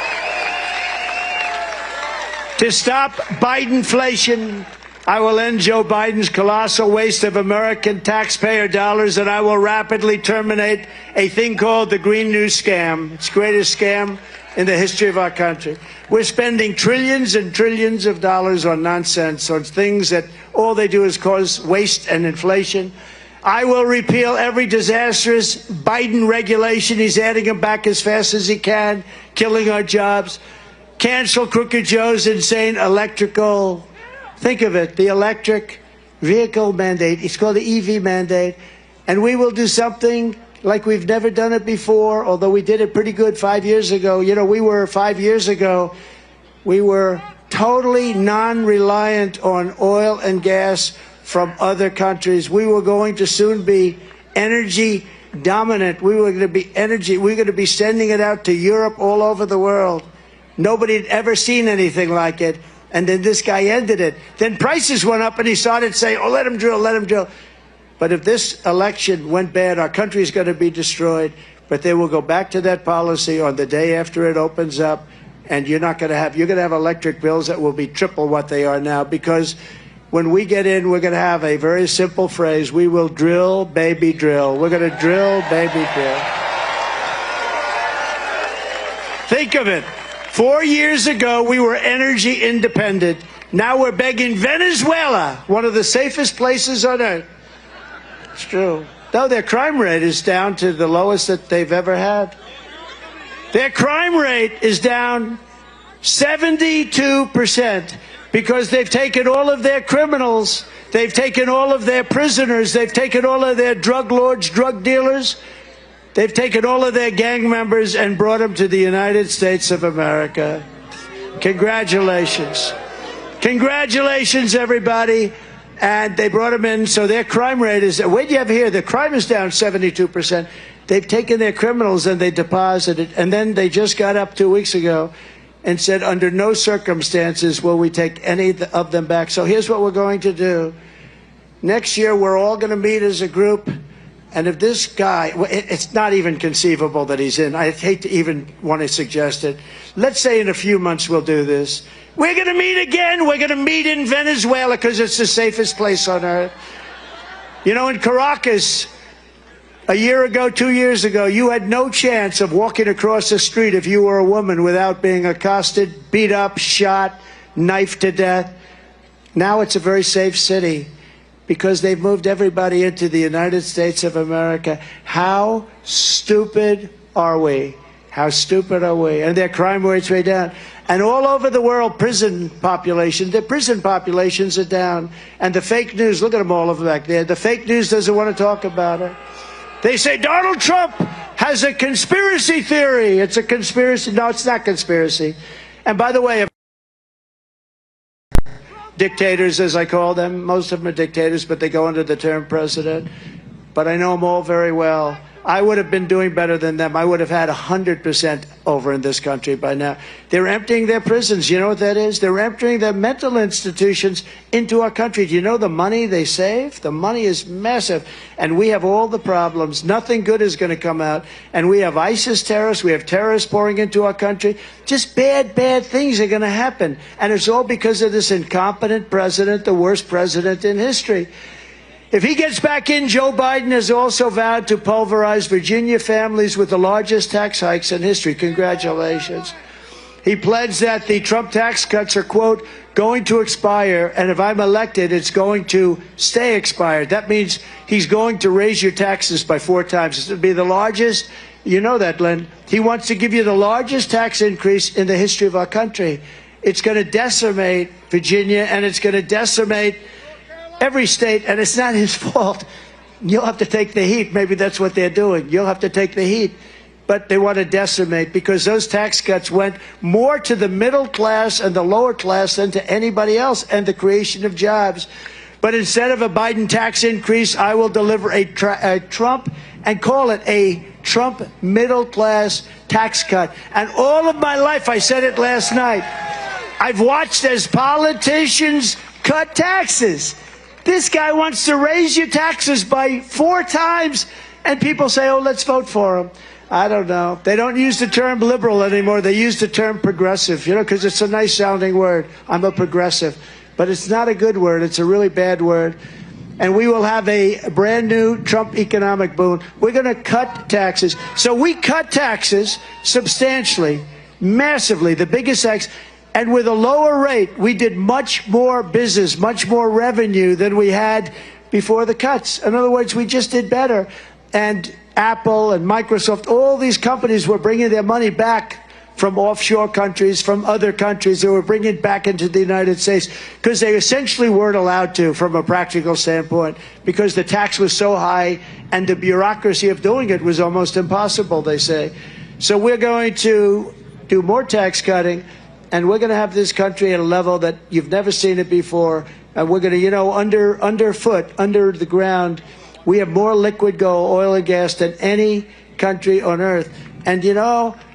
To stop Bidenflation, I will end Joe Biden's colossal waste of American taxpayer dollars, and I will rapidly terminate a thing called the Green New Scam. It's the greatest scam in the history of our country. We're spending trillions and trillions of dollars on nonsense, on things that all they do is cause waste and inflation. I will repeal every disastrous Biden regulation. He's adding them back as fast as he can, killing our jobs. Cancel Crooked Joe's insane electrical, think of it, the electric vehicle mandate. It's called the EV mandate. And we will do something like we've never done it before, although we did it pretty good 5 years ago. You know, 5 years ago, we were totally non-reliant on oil and gas from other countries. We were going to soon be energy dominant. We were going to be sending it out to Europe, all over the world. Nobody had ever seen anything like it. And then this guy ended it. Then prices went up and he started saying, oh, let him drill, let him drill. But if this election went bad, our country is going to be destroyed. But they will go back to that policy on the day after it opens up. And you're going to have electric bills that will be triple what they are now, because when we get in, we're going to have a very simple phrase. We will drill, baby, drill. We're going to drill, baby, drill. Think of it. 4 years ago, we were energy independent. Now we're begging Venezuela, one of the safest places on earth. It's true. Though their crime rate is down to the lowest that they've ever had. Their crime rate is down 72%. Because they've taken all of their criminals, they've taken all of their prisoners, they've taken all of their drug lords, drug dealers, they've taken all of their gang members and brought them to the United States of America. Congratulations. Congratulations, everybody. And they brought them in, so their crime rate is, what do you have here? The crime is down 72%. They've taken their criminals and they deposited, and then they just got up 2 weeks ago and said, under no circumstances will we take any of them back. So here's what we're going to do. Next year, we're all going to meet as a group. And if this guy, it's not even conceivable that he's in. I hate to even want to suggest it. Let's say in a few months we'll do this. We're going to meet again. We're going to meet in Venezuela because it's the safest place on earth. You know, in Caracas, a year ago, 2 years ago, you had no chance of walking across the street if you were a woman without being accosted, beat up, shot, knifed to death. Now it's a very safe city because they've moved everybody into the United States of America. How stupid are we? How stupid are we? And their crime rate's way down. And all over the world, the prison populations are down. And the fake news, look at them all over back there. The fake news doesn't want to talk about it. They say Donald Trump has a conspiracy theory. It's a conspiracy. No, it's not conspiracy. And by the way, dictators, as I call them, most of them are dictators, but they go under the term president. But I know them all very well. I would have been doing better than them. I would have had 100% over in this country by now. They're emptying their prisons. You know what that is? They're emptying their mental institutions into our country. Do you know the money they save? The money is massive. And we have all the problems. Nothing good is going to come out. And we have ISIS terrorists. We have terrorists pouring into our country. Just bad, bad things are going to happen. And it's all because of this incompetent president, the worst president in history. If he gets back in, Joe Biden has also vowed to pulverize Virginia families with the largest tax hikes in history. Congratulations. He pledged that the Trump tax cuts are, quote, going to expire, and if I'm elected, it's going to stay expired. That means he's going to raise your taxes by 4 times. It would be the largest. You know that, Len. He wants to give you the largest tax increase in the history of our country. It's going to decimate Virginia, and it's going to decimate every state, and it's not his fault. You'll have to take the heat. Maybe that's what they're doing. You'll have to take the heat. But they want to decimate because those tax cuts went more to the middle class and the lower class than to anybody else, and the creation of jobs. But instead of a Biden tax increase, I will deliver a Trump, and call it a Trump middle class tax cut. And all of my life, I said it last night, I've watched as politicians cut taxes. This guy wants to raise your taxes by 4 times, and people say, oh, let's vote for him. I don't know. They don't use the term liberal anymore. They use the term progressive, you know, because it's a nice sounding word. I'm a progressive. But it's not a good word. It's a really bad word. And we will have a brand new Trump economic boom. We're going to cut taxes. So we cut taxes substantially, massively, the biggest tax. And with a lower rate, we did much more business, much more revenue than we had before the cuts. In other words, we just did better. And Apple and Microsoft, all these companies were bringing their money back from offshore countries, from other countries. They were bringing it back into the United States because they essentially weren't allowed to from a practical standpoint because the tax was so high and the bureaucracy of doing it was almost impossible, they say. So we're going to do more tax cutting, and we're going to have this country at a level that you've never seen it before. And we're going to, underfoot, under the ground, we have more liquid gold, oil and gas than any country on earth. And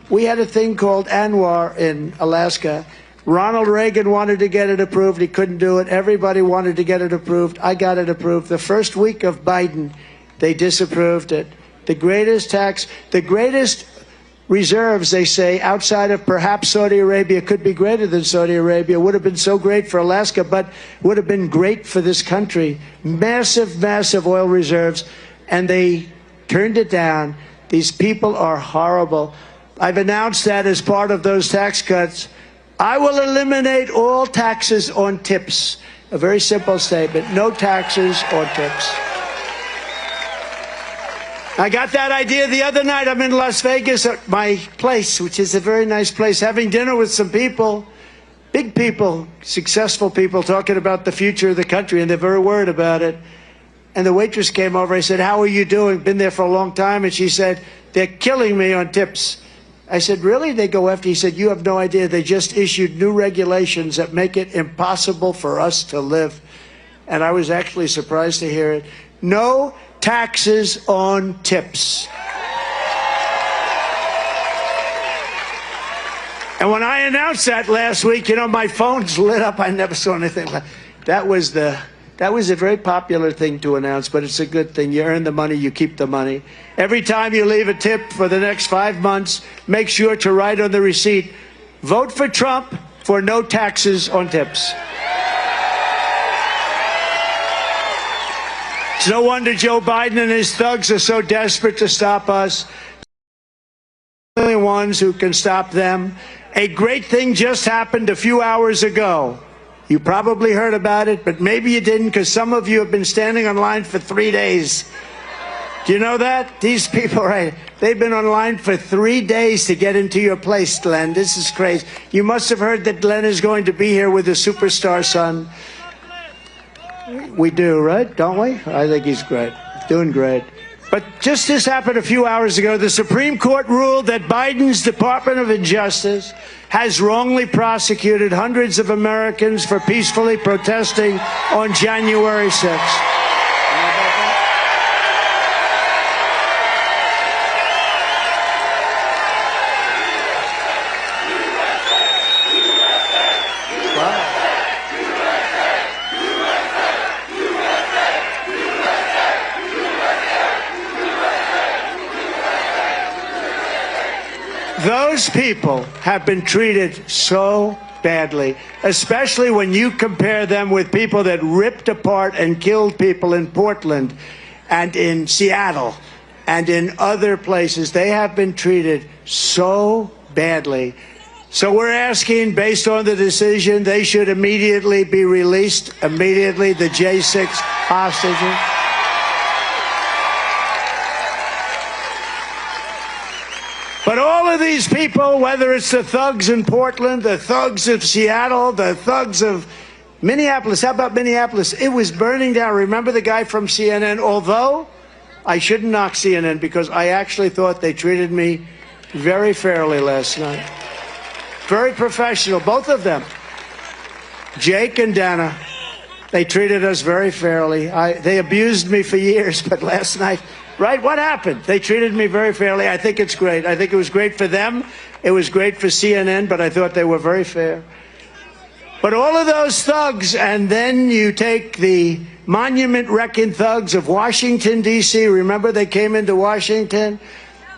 we had a thing called ANWR in Alaska. Ronald Reagan wanted to get it approved. He couldn't do it. Everybody wanted to get it approved. I got it approved. The first week of Biden, they disapproved it. The greatest tax, the greatest reserves, they say, outside of perhaps Saudi Arabia, could be greater than Saudi Arabia. Would have been so great for Alaska, but would have been great for this country. Massive, massive oil reserves, and they turned it down. These people are horrible. I've announced that as part of those tax cuts, I will eliminate all taxes on tips. A very simple statement. No taxes on tips. I got that idea the other night. I'm in Las Vegas at my place, which is a very nice place, having dinner with some people, big people, successful people, talking about the future of the country, and they're very worried about it. And the waitress came over. I said, "How are you doing? Been there for a long time." And she said, "They're killing me on tips." I said, "Really?" They go after. He said, "You have no idea. They just issued new regulations that make it impossible for us to live." And I was actually surprised to hear it. No taxes on tips. And when I announced that last week, my phone's lit up. I never saw anything like that. That was a very popular thing to announce, but it's a good thing. You earn the money, you keep the money. Every time you leave a tip for the next 5 months, make sure to write on the receipt, "Vote for Trump for no taxes on tips." It's no wonder Joe Biden and his thugs are so desperate to stop us. They're the only ones who can stop them. A great thing just happened a few hours ago. You probably heard about it, but maybe you didn't, because some of you have been standing on line for 3 days. Do you know that? These people, right? They've been online for 3 days to get into your place, Glenn. This is crazy. You must have heard that Glenn is going to be here with his superstar son. We do, right? Don't we? I think he's great. Doing great. But just this happened a few hours ago. The Supreme Court ruled that Biden's Department of Justice has wrongly prosecuted hundreds of Americans for peacefully protesting on January 6th. Those people have been treated so badly, especially when you compare them with people that ripped apart and killed people in Portland and in Seattle and in other places. They have been treated so badly. So we're asking, based on the decision, they should immediately be released, immediately, the J6 hostages. But all of these people, whether it's the thugs in Portland, the thugs of Seattle, the thugs of Minneapolis. How about Minneapolis? It was burning down. Remember the guy from CNN? Although I shouldn't knock CNN because I actually thought they treated me very fairly last night. Very professional, both of them. Jake and Dana, they treated us very fairly. They abused me for years, but last night... Right? What happened? They treated me very fairly. I think it's great. I think it was great for them. It was great for CNN, but I thought they were very fair. But all of those thugs, and then you take the monument-wrecking thugs of Washington, D.C. Remember they came into Washington?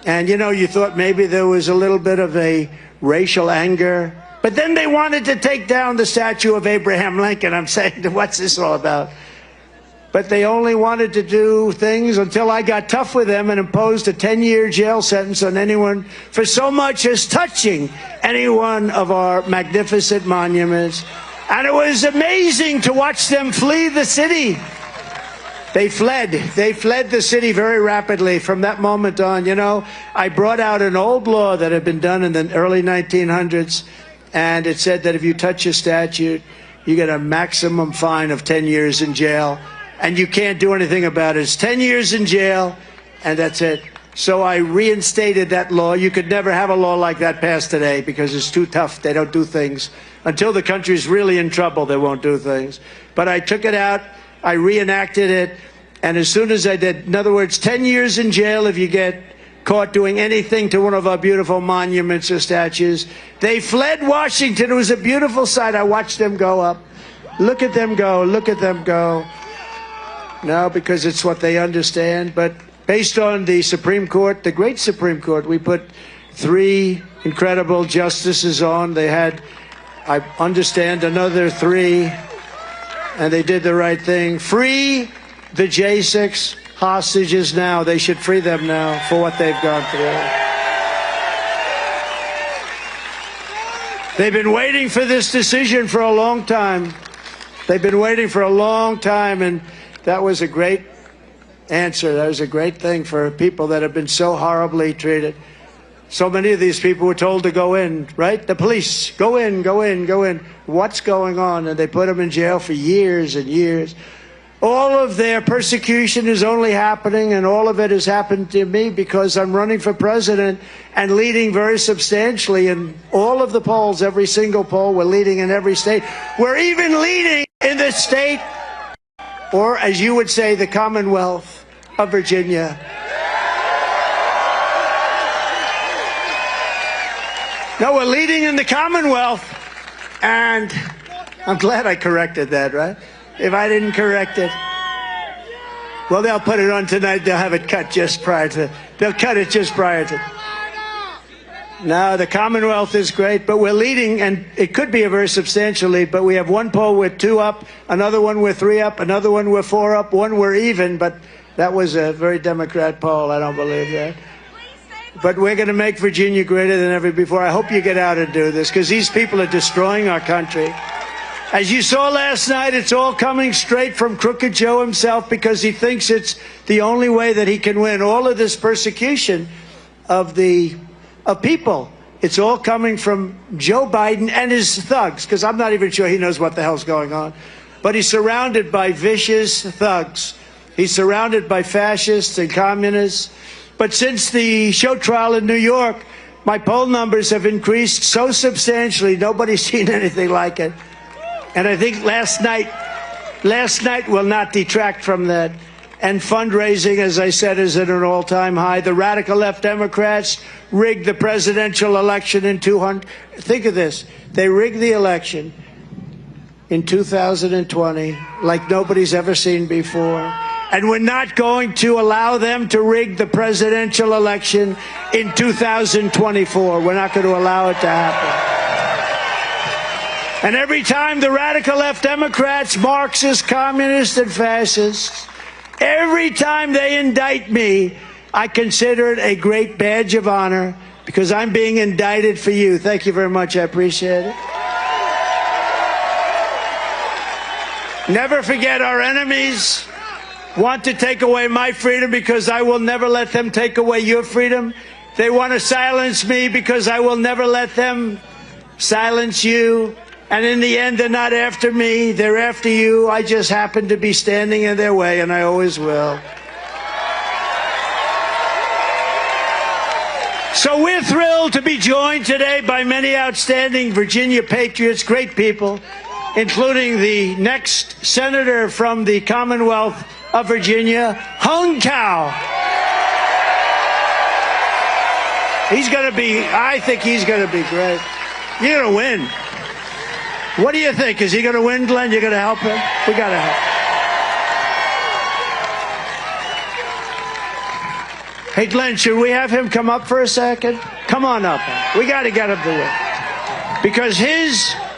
And, you thought maybe there was a little bit of a racial anger. But then they wanted to take down the statue of Abraham Lincoln. I'm saying, what's this all about? But they only wanted to do things until I got tough with them and imposed a 10-year jail sentence on anyone for so much as touching any one of our magnificent monuments. And it was amazing to watch them flee the city. They fled. They fled the city very rapidly from that moment on. You know, I brought out an old law that had been done in the early 1900s, and it said that if you touch a statue, you get a maximum fine of 10 years in jail, and you can't do anything about it. It's 10 years in jail, and that's it. So I reinstated that law. You could never have a law like that passed today because it's too tough. They don't do things. Until the country's really in trouble, they won't do things. But I took it out. I reenacted it. And as soon as I did, in other words, 10 years in jail if you get caught doing anything to one of our beautiful monuments or statues. They fled Washington. It was a beautiful sight. I watched them go up. Look at them go. Look at them go. No, because it's what they understand. But based on the Supreme Court, the great Supreme Court, we put 3 incredible justices on. They had, I understand, another 3, and they did the right thing. Free the J6 hostages now. They should free them now for what they've gone through. They've been waiting for this decision for a long time. They've been waiting for a long time, and that was a great answer. That was a great thing for people that have been so horribly treated. So many of these people were told to go in, right? The police, go in, go in, go in. What's going on? And they put them in jail for years and years. All of their persecution is only happening, and all of it has happened to me because I'm running for president and leading very substantially in all of the polls, every single poll. We're leading in every state. We're even leading in the state, or as you would say, the Commonwealth of Virginia. No, we're leading in the Commonwealth, and I'm glad I corrected that, right? If I didn't correct it, well, they'll put it on tonight. They'll have it cut just prior to, they'll cut it just prior to. No, the Commonwealth is great, but we're leading, and it could be a very substantial lead, but we have one poll with 2 up, another one with 3 up, another one with 4 up, one we're even, but that was a very Democrat poll. I don't believe that. But we're going to make Virginia greater than ever before. I hope you get out and do this, because these people are destroying our country. As you saw last night, it's all coming straight from Crooked Joe himself because he thinks it's the only way that he can win. All of this persecution of people, it's all coming from Joe Biden and his thugs, because I'm not even sure he knows what the hell's going on. But he's surrounded by vicious thugs. He's surrounded by fascists and communists. But since the show trial in New York, my poll numbers have increased so substantially, nobody's seen anything like it. And I think last night will not detract from that. And fundraising, as I said, is at an all-time high. The radical left Democrats rigged the presidential election in 200. Think of this. They rigged the election in 2020 like nobody's ever seen before. And we're not going to allow them to rig the presidential election in 2024. We're not going to allow it to happen. And every time the radical left Democrats, Marxists, communists, and fascists, every time they indict me, I consider it a great badge of honor because I'm being indicted for you. Thank you very much. I appreciate it. Never forget, our enemies want to take away my freedom because I will never let them take away your freedom. They want to silence me because I will never let them silence you. And in the end, they're not after me, they're after you. I just happen to be standing in their way, and I always will. So we're thrilled to be joined today by many outstanding Virginia patriots, great people, including the next senator from the Commonwealth of Virginia, Hung Cao. He's going to be, I think he's going to be great. You're going to win. What do you think? Is he going to win, Glenn? You're going to help him? We got to help. Hey, Glenn, should we have him come up for a second? Come on up. We got to get him to win. Because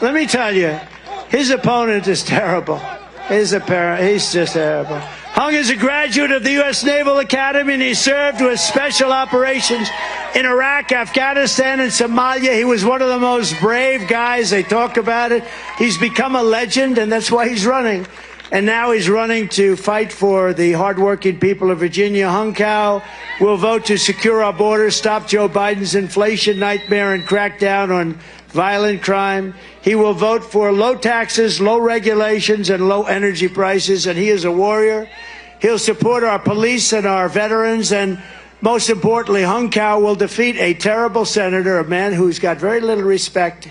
let me tell you, his opponent is terrible. He's just terrible. Hung is a graduate of the U.S. Naval Academy, and he served with special operations in Iraq, Afghanistan, and Somalia. He was one of the most brave guys. They talk about it. He's become a legend, and that's why he's running. And now he's running to fight for the hardworking people of Virginia. Hung Cao will vote to secure our borders, stop Joe Biden's inflation nightmare, and crack down on violent crime. He will vote for low taxes, low regulations, and low energy prices. And he is a warrior. He'll support our police and our veterans. And most importantly, Hung Cao will defeat a terrible senator, a man who's got very little respect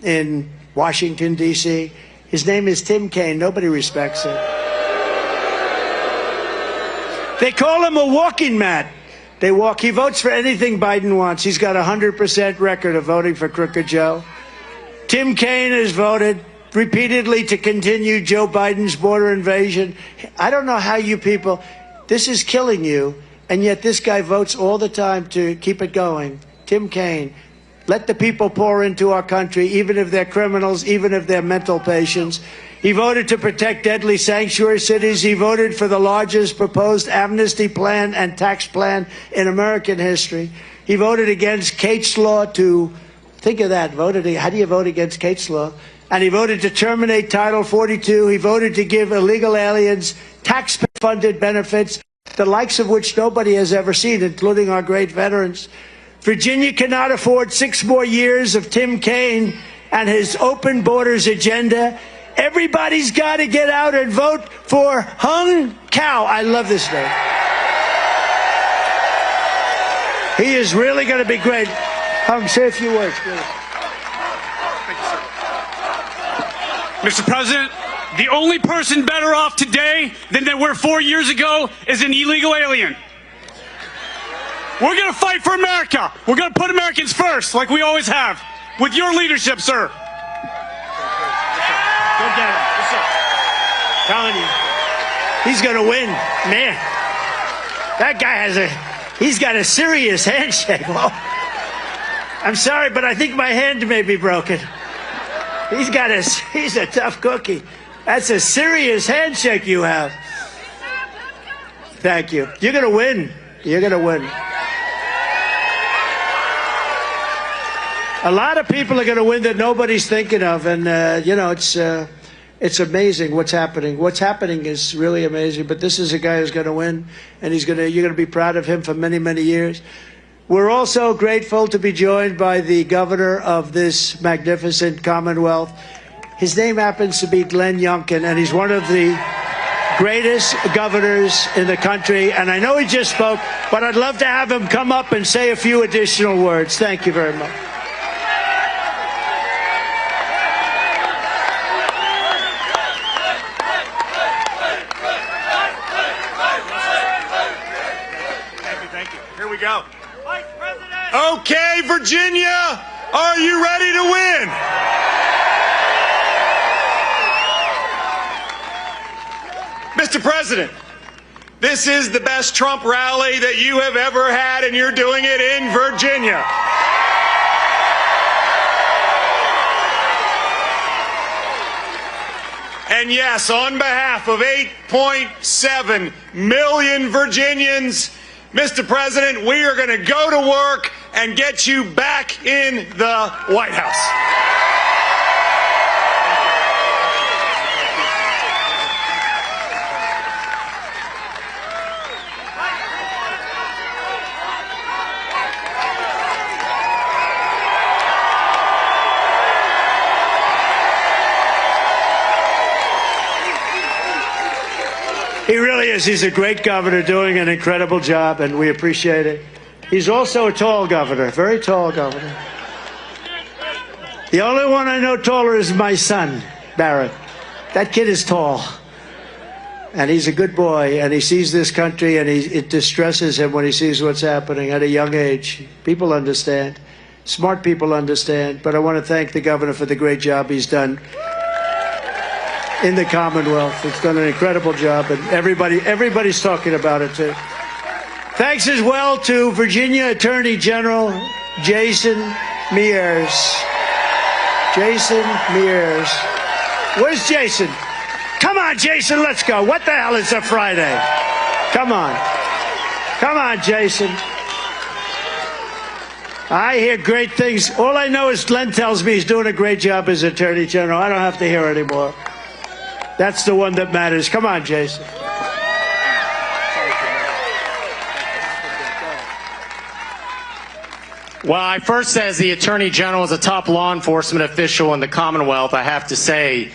in Washington, D.C. His name is Tim Kaine. Nobody respects him. They call him a walking mat. He votes for anything Biden wants. He's got a 100% record of voting for Crooked Joe. Tim Kaine has voted repeatedly to continue Joe Biden's border invasion. I don't know how you people, this is killing you, and yet this guy votes all the time to keep it going. Tim Kaine. Let the people pour into our country, even if they're criminals, even if they're mental patients. He voted to protect deadly sanctuary cities. He voted for the largest proposed amnesty plan and tax plan in American history. He voted against Kate's law to, think of that, how do you vote against Kate's law? And he voted to terminate Title 42. He voted to give illegal aliens tax-funded benefits, the likes of which nobody has ever seen, including our great veterans. Virginia cannot afford 6 more years of Tim Kaine and his open borders agenda. Everybody's got to get out and vote for Hung Cao. I love this name. He is really going to be great. Hung, say a few words, please. Mr. President, the only person better off today than they were 4 years ago is an illegal alien. We're going to fight for America. We're going to put Americans first, like we always have, with your leadership, sir. Go get him. Telling you, he's going to win, man. That guy he's got a serious handshake. Well, I'm sorry, but I think my hand may be broken. He's a tough cookie. That's a serious handshake you have. Thank you. You're going to win. You're going to win. A lot of people are going to win that nobody's thinking of, and it's amazing what's happening. What's happening is really amazing. But this is a guy who's going to win, and you're going to be proud of him for many, many years. We're also grateful to be joined by the governor of this magnificent Commonwealth. His name happens to be Glenn Youngkin, and he's one of the greatest governors in the country. And I know he just spoke, but I'd love to have him come up and say a few additional words. Thank you very much. Go. Okay, Virginia, are you ready to win? Mr. President, this is the best Trump rally that you have ever had, and you're doing it in Virginia. And yes, on behalf of 8.7 million Virginians, Mr. President, we are going to go to work and get you back in the White House. He really is. He's a great governor doing an incredible job, and we appreciate it. He's also a tall governor, very tall governor. The only one I know taller is my son, Barrett. That kid is tall. And he's a good boy, and he sees this country, and it distresses him when he sees what's happening at a young age. People understand. Smart people understand. But I want to thank the governor for the great job he's done in the Commonwealth. It's done an incredible job, and everybody's talking about it too. Thanks as well to Virginia Attorney General Jason Mears. Jason Mears. Where's Jason? Come on, Jason, let's go. What the hell is a Friday? Come on. Come on, Jason. I hear great things. All I know is Glenn tells me he's doing a great job as Attorney General. I don't have to hear anymore. That's the one that matters. Come on, Jason. Well, I first, as the Attorney General, as a top law enforcement official in the Commonwealth, I have to say,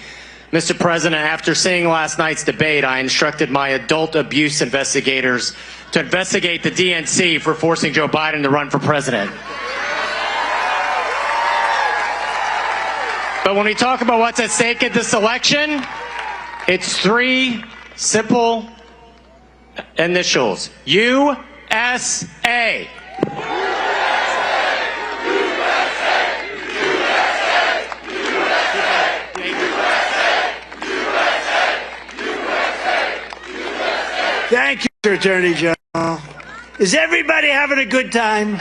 Mr. President, after seeing last night's debate, I instructed my adult abuse investigators to investigate the DNC for forcing Joe Biden to run for president. But when we talk about what's at stake at this election, it's three simple initials: USA. Thank you, Mr. Attorney General. Is everybody having a good time?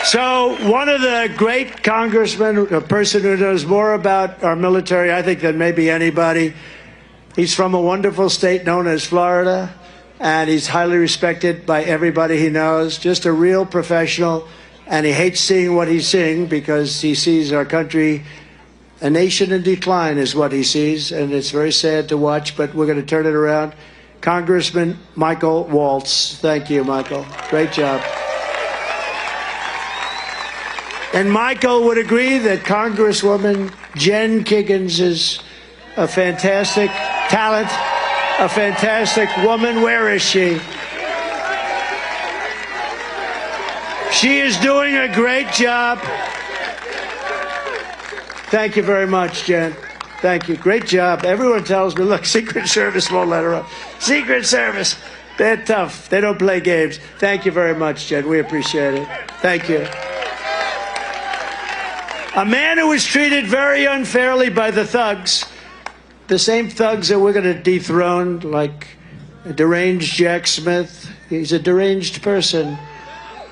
So one of the great congressmen, a person who knows more about our military, I think, than maybe anybody, he's from a wonderful state known as Florida, and he's highly respected by everybody he knows, just a real professional, and he hates seeing what he's seeing because he sees our country, a nation in decline is what he sees, and it's very sad to watch, but we're going to turn it around. Congressman Michael Waltz. Thank you, Michael. Great job. And Michael would agree that Congresswoman Jen Kiggins is a fantastic talent, a fantastic woman. Where is she? She is doing a great job. Thank you very much, Jen. Thank you. Great job. Everyone tells me, look, Secret Service won't let her up. Secret Service, they're tough. They don't play games. Thank you very much, Jen. We appreciate it. Thank you. A man who was treated very unfairly by the thugs, the same thugs that we're going to dethrone, like a deranged Jack Smith. He's a deranged person.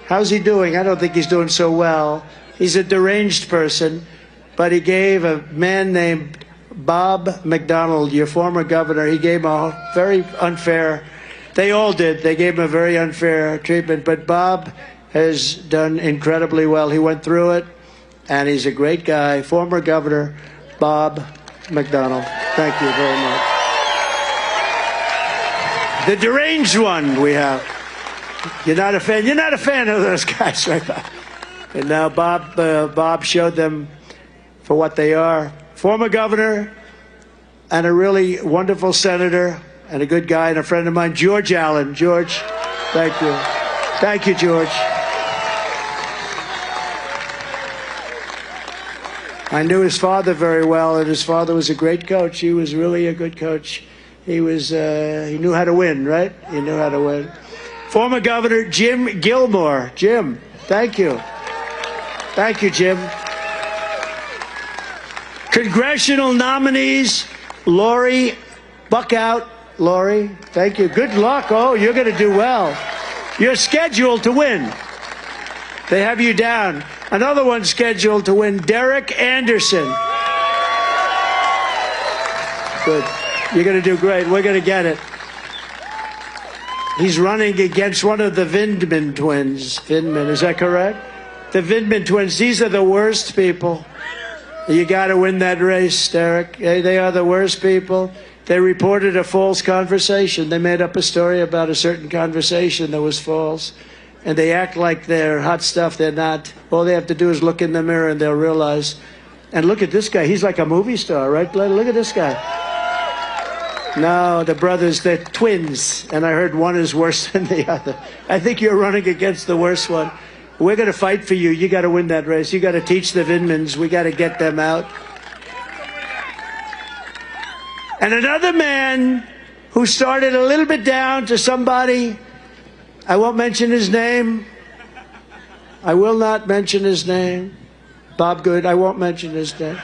How's he doing? I don't think he's doing so well. He's a deranged person. But he gave a man named Bob McDonnell, your former governor, he gave him a very unfair, they all did, they gave him a very unfair treatment. But Bob has done incredibly well. He went through it, and he's a great guy. Former Governor Bob McDonnell. Thank you very much. The deranged one we have. You're not a fan. You're not a fan of those guys, right? And now Bob showed them for what they are. Former governor and a really wonderful senator and a good guy and a friend of mine, George Allen. George, thank you. Thank you, George. I knew his father very well, and his father was a great coach. He was really a good coach. He knew how to win, right? He knew how to win. Former Governor Jim Gilmore. Jim, thank you. Thank you, Jim. Congressional nominees, Lori Buckout. Lori, thank you. Good luck. Oh, you're going to do well. You're scheduled to win. They have you down. Another one scheduled to win, Derek Anderson. Good. You're going to do great. We're going to get it. He's running against one of the Vindman twins. Vindman, is that correct? The Vindman twins, these are the worst people. You got to win that race, Derek. They are the worst people. They reported a false conversation. They made up a story about a certain conversation that was false. And they act like they're hot stuff. They're not. All they have to do is look in the mirror and they'll realize. And look at this guy. He's like a movie star, right? Look at this guy. No, the brothers, they're twins. And I heard one is worse than the other. I think you're running against the worst one. We're going to fight for you. You got to win that race. You got to teach the Vindmans. We got to get them out. And another man who started a little bit down to somebody, I won't mention his name. I will not mention his name. Bob Good, I won't mention his name.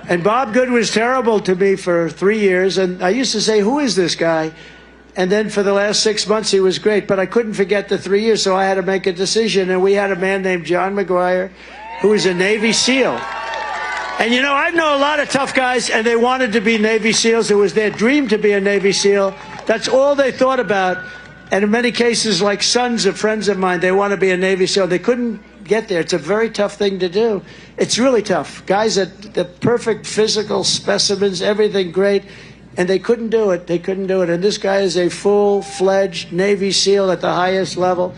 And Bob Good was terrible to me for 3 years. And I used to say, who is this guy? And then for the last 6 months, he was great. But I couldn't forget the 3 years, so I had to make a decision. And we had a man named John McGuire, who was a Navy SEAL. And, you know, I know a lot of tough guys, and they wanted to be Navy SEALs. It was their dream to be a Navy SEAL. That's all they thought about. And in many cases, like sons of friends of mine, they want to be a Navy SEAL. They couldn't get there. It's a very tough thing to do. It's really tough. Guys at the perfect physical specimens, everything great, and they couldn't do it. They couldn't do it. And this guy is a full-fledged Navy SEAL at the highest level.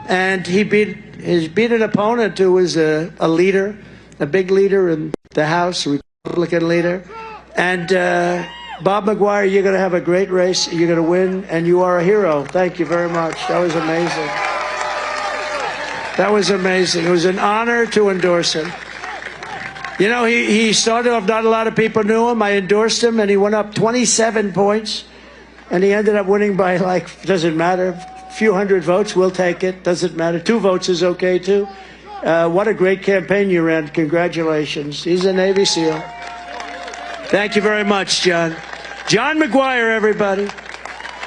And he beat an opponent who was a leader, a big leader in the House, a Republican leader. And Bob McGuire, you're going to have a great race. You're going to win, and you are a hero. Thank you very much. That was amazing. That was amazing. It was an honor to endorse him. You know, he started off, not a lot of people knew him. I endorsed him, and he went up 27 points, and he ended up winning by, like, doesn't matter, a few hundred votes. We'll take it. Doesn't matter. 2 votes is okay, too. What a great campaign you ran. Congratulations. He's a Navy SEAL. Thank you very much, John. John McGuire, everybody.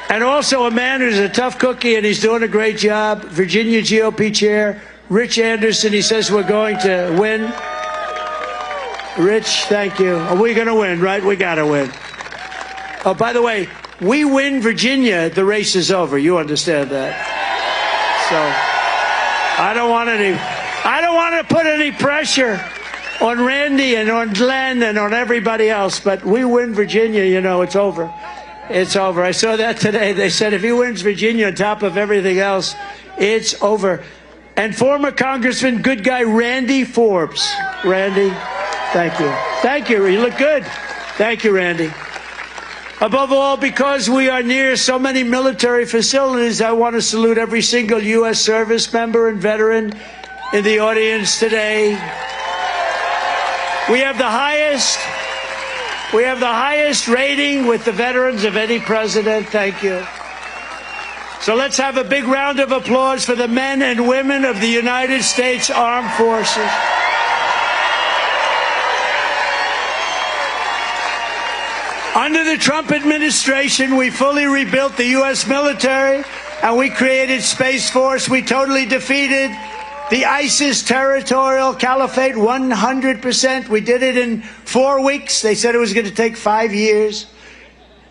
And also a man who's a tough cookie, and he's doing a great job. Virginia GOP Chair, Rich Anderson. He says we're going to win. Rich, thank you. Are we going to win, right? We got to win. Oh, by the way, we win Virginia, the race is over. You understand that? So I don't want to put any pressure on Randy and on Glenn and on everybody else, but we win Virginia, you know, it's over. It's over. I saw that today. They said if he wins Virginia on top of everything else, it's over. And former Congressman, good guy, Randy Forbes. Randy, thank you. Thank you. You look good. Thank you, Randy. Above all, because we are near so many military facilities, I want to salute every single U.S. service member and veteran in the audience today. We have the highest rating with the veterans of any president. Thank you. So let's have a big round of applause for the men and women of the United States Armed Forces. Under the Trump administration, we fully rebuilt the U.S. military, and we created Space Force. We totally defeated the ISIS territorial caliphate 100%. We did it in 4 weeks. They said it was going to take 5 years.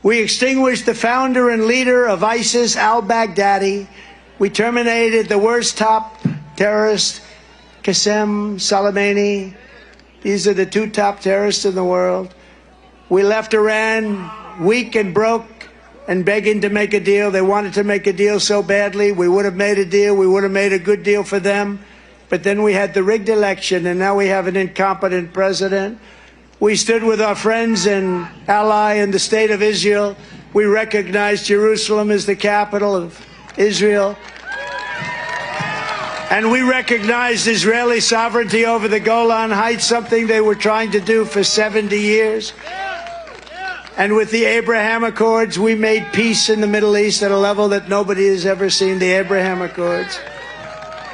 We extinguished the founder and leader of ISIS, al-Baghdadi. We terminated the worst top terrorist, Qasem Soleimani. These are the 2 top terrorists in the world. We left Iran weak and broke and begging to make a deal. They wanted to make a deal so badly. We would have made a deal. We would have made a good deal for them. But then we had the rigged election, and now we have an incompetent president. We stood with our friends and ally in the state of Israel. We recognized Jerusalem as the capital of Israel. And we recognized Israeli sovereignty over the Golan Heights, something they were trying to do for 70 years. And with the Abraham Accords, we made peace in the Middle East at a level that nobody has ever seen, the Abraham Accords.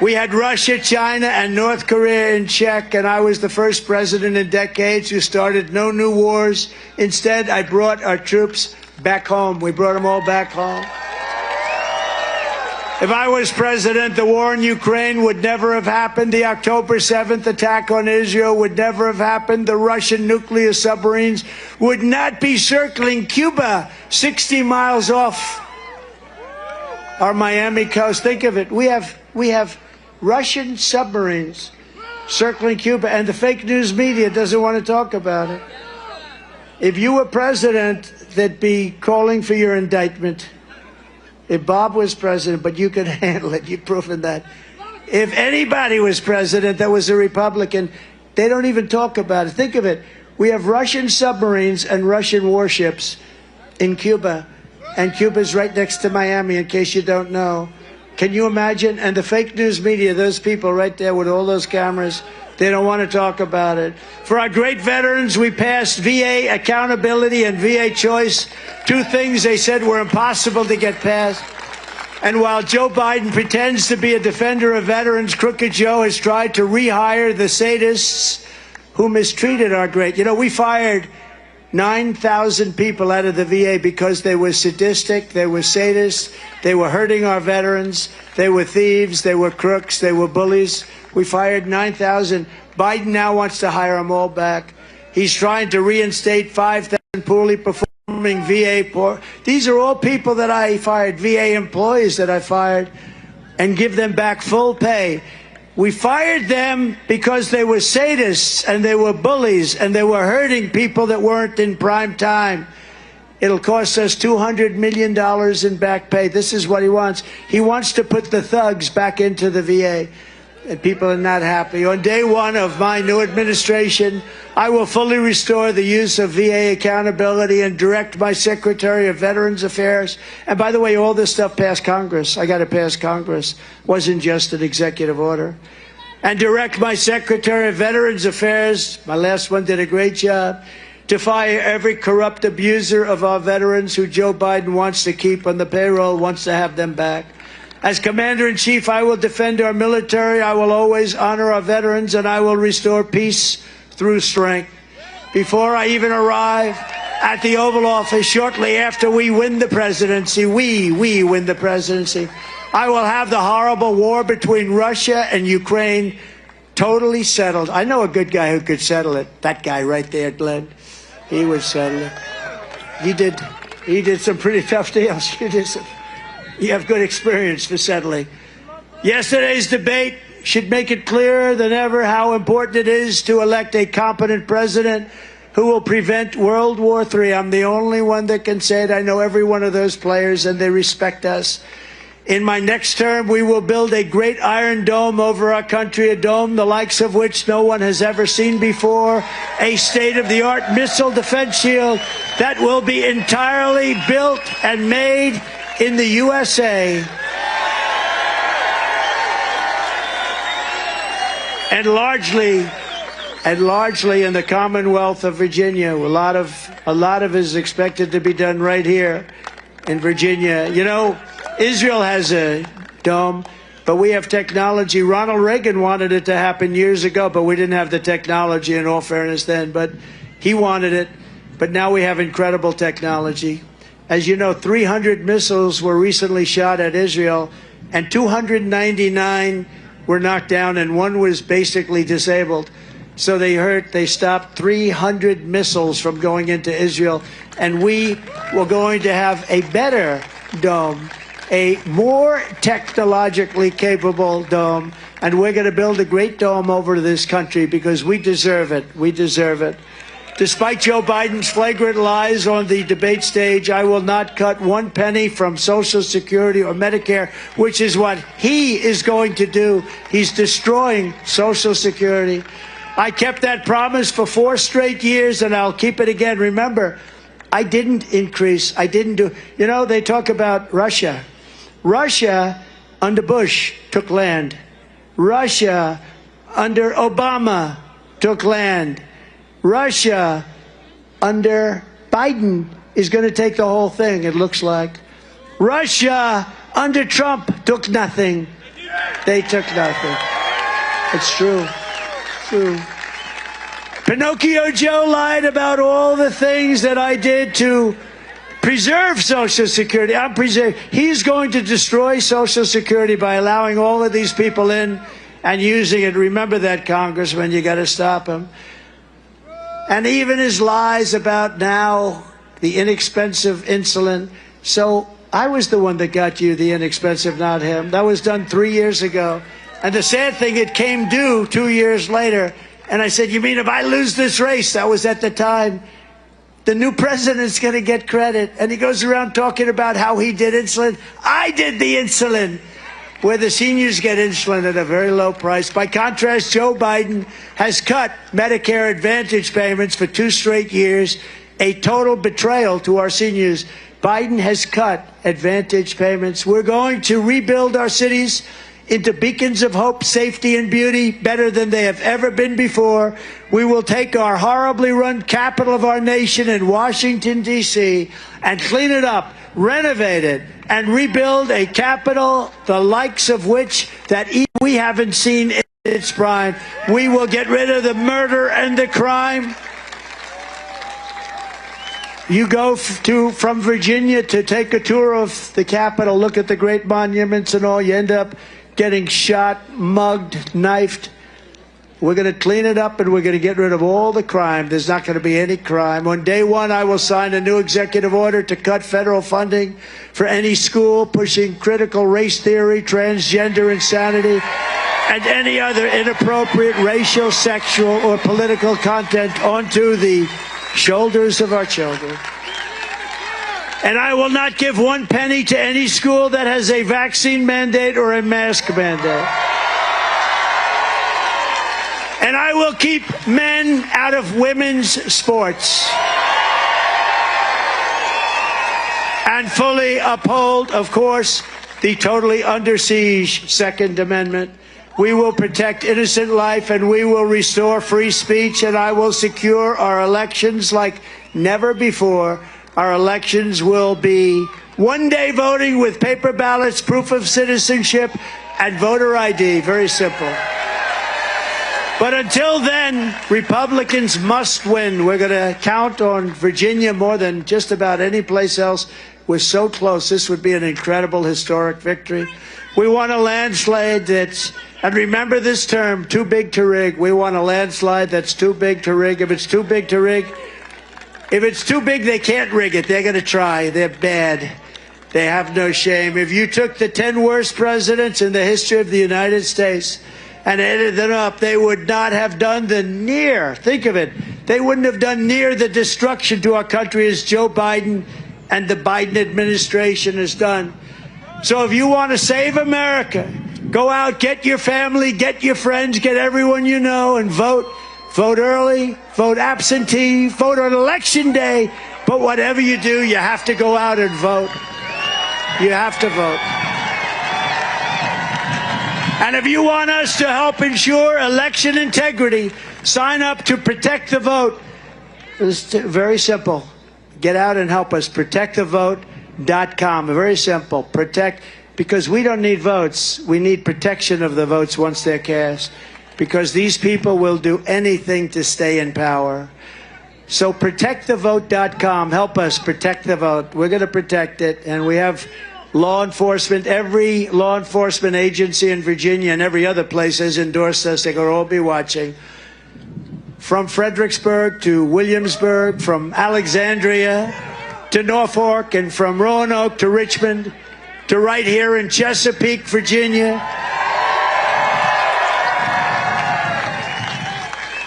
We had Russia, China, and North Korea in check, and I was the first president in decades who started no new wars. Instead, I brought our troops back home. We brought them all back home. If I was president, the war in Ukraine would never have happened. The October 7th attack on Israel would never have happened. The Russian nuclear submarines would not be circling Cuba 60 miles off our Miami coast. Think of it. We have Russian submarines circling Cuba, and the fake news media doesn't want to talk about it. If you were president, they'd be calling for your indictment. If Bob was president, but you could handle it, you've proven that. If anybody was president that was a Republican, they don't even talk about it. Think of it. We have Russian submarines and Russian warships in Cuba, and Cuba's right next to Miami, in case you don't know. Can you imagine? And the fake news media, those people right there with all those cameras, they don't want to talk about it. For our great veterans, we passed VA accountability and VA choice, 2 things they said were impossible to get passed. And while Joe Biden pretends to be a defender of veterans, Crooked Joe has tried to rehire the sadists who mistreated our great. You know, we fired 9,000 people out of the VA because they were sadistic, they were sadists, they were hurting our veterans, they were thieves, they were crooks, they were bullies. We fired 9,000. Biden now wants to hire them all back. He's trying to reinstate 5,000 poorly performing VA. These are all people that I fired, VA employees that I fired, and give them back full pay. We fired them because they were sadists and they were bullies and they were hurting people that weren't in prime time. It'll cost us $200 million in back pay. This is what he wants. He wants to put the thugs back into the VA. And people are not happy. On day one of my new administration, I will fully restore the use of VA accountability and direct my Secretary of Veterans Affairs. And by the way, all this stuff passed Congress. I got to pass Congress. Wasn't just an executive order. And direct my Secretary of Veterans Affairs, my last one did a great job, to fire every corrupt abuser of our veterans who Joe Biden wants to keep on the payroll, wants to have them back. As Commander-in-Chief, I will defend our military, I will always honor our veterans, and I will restore peace through strength. Before I even arrive at the Oval Office, shortly after we win the presidency, we win the presidency, I will have the horrible war between Russia and Ukraine totally settled. I know a good guy who could settle it. That guy right there, Glenn. He would settle it. He did some pretty tough deals. You have good experience for settling. Yesterday's debate should make it clearer than ever how important it is to elect a competent president who will prevent World War III. I'm the only one that can say it. I know every one of those players, and they respect us. In my next term, we will build a great iron dome over our country, a dome the likes of which no one has ever seen before, a state-of-the-art missile defense shield that will be entirely built and made in the USA. And largely in the Commonwealth of Virginia. A lot of it is expected to be done right here in Virginia. You know, Israel has a dome, but we have technology. Ronald Reagan wanted it to happen years ago, but we didn't have the technology, in all fairness, then. But he wanted it. But now we have incredible technology. As you know, 300 missiles were recently shot at Israel, and 299 were knocked down, and one was basically disabled. So they stopped 300 missiles from going into Israel, and we were going to have a better dome, a more technologically capable dome, and we're going to build a great dome over this country because we deserve it. We deserve it. Despite Joe Biden's flagrant lies on the debate stage, I will not cut one penny from Social Security or Medicare, which is what he is going to do. He's destroying Social Security. I kept that promise for 4 straight years, and I'll keep it again. Remember, I didn't increase. I didn't do. You know, they talk about Russia. Russia, under Bush, took land. Russia, under Obama, took land. Russia, under Biden, is going to take the whole thing, it looks like. Russia, under Trump, took nothing. They took nothing. It's true. True. Pinocchio Joe lied about all the things that I did to preserve Social Security. He's going to destroy Social Security by allowing all of these people in and using it. Remember that, Congressman. You got to stop him. And even his lies about now the inexpensive insulin. So I was the one that got you the inexpensive, not him. That was done 3 years ago. And the sad thing, it came due 2 years later. And I said, you mean if I lose this race? That was at the time. The new president's going to get credit. And he goes around talking about how he did insulin. I did the insulin, where the seniors get insulin at a very low price. By contrast, Joe Biden has cut Medicare Advantage payments for 2 straight years, a total betrayal to our seniors. Biden has cut Advantage payments. We're going to rebuild our cities into beacons of hope, safety, and beauty, better than they have ever been before. We will take our horribly run capital of our nation in Washington, D.C., and clean it up, renovate it, and rebuild a capital the likes of which that we haven't seen in its prime. We will get rid of the murder and the crime. You go from Virginia to take a tour of the Capitol, look at the great monuments and all, you end up getting shot, mugged, knifed. We're going to clean it up, and we're going to get rid of all the crime. There's not going to be any crime. On day one, I will sign a new executive order to cut federal funding for any school pushing critical race theory, transgender insanity, and any other inappropriate racial, sexual, or political content onto the shoulders of our children. And I will not give one penny to any school that has a vaccine mandate or a mask mandate. And I will keep men out of women's sports. And fully uphold, of course, the totally under siege Second Amendment. We will protect innocent life, and we will restore free speech, and I will secure our elections like never before. Our elections will be one-day voting with paper ballots, proof of citizenship, and voter ID. Very simple. But until then, Republicans must win. We're going to count on Virginia more than just about any place else. We're so close. This would be an incredible historic victory. We want a landslide that's, and remember this term, too big to rig. We want a landslide that's too big to rig. If it's too big to rig, if it's too big, they can't rig it. They're going to try. They're bad. They have no shame. If you took the 10 worst presidents in the history of the United States and added them up, they would not have done the near, think of it, they wouldn't have done near the destruction to our country as Joe Biden and the Biden administration has done. So if you want to save America, go out, get your family, get your friends, get everyone you know, and vote. Vote early, vote absentee, vote on election day. But whatever you do, you have to go out and vote. You have to vote. And if you want us to help ensure election integrity, sign up to Protect the Vote. It's very simple. Get out and help us. ProtectTheVote.com. Very simple. Protect, because we don't need votes. We need protection of the votes once they're cast, because these people will do anything to stay in power. So ProtectTheVote.com. Help us protect the vote. We're going to protect it. And we have law enforcement. Every law enforcement agency in Virginia and every other place has endorsed us. They will all be watching. From Fredericksburg to Williamsburg, from Alexandria to Norfolk, and from Roanoke to Richmond, to right here in Chesapeake, Virginia.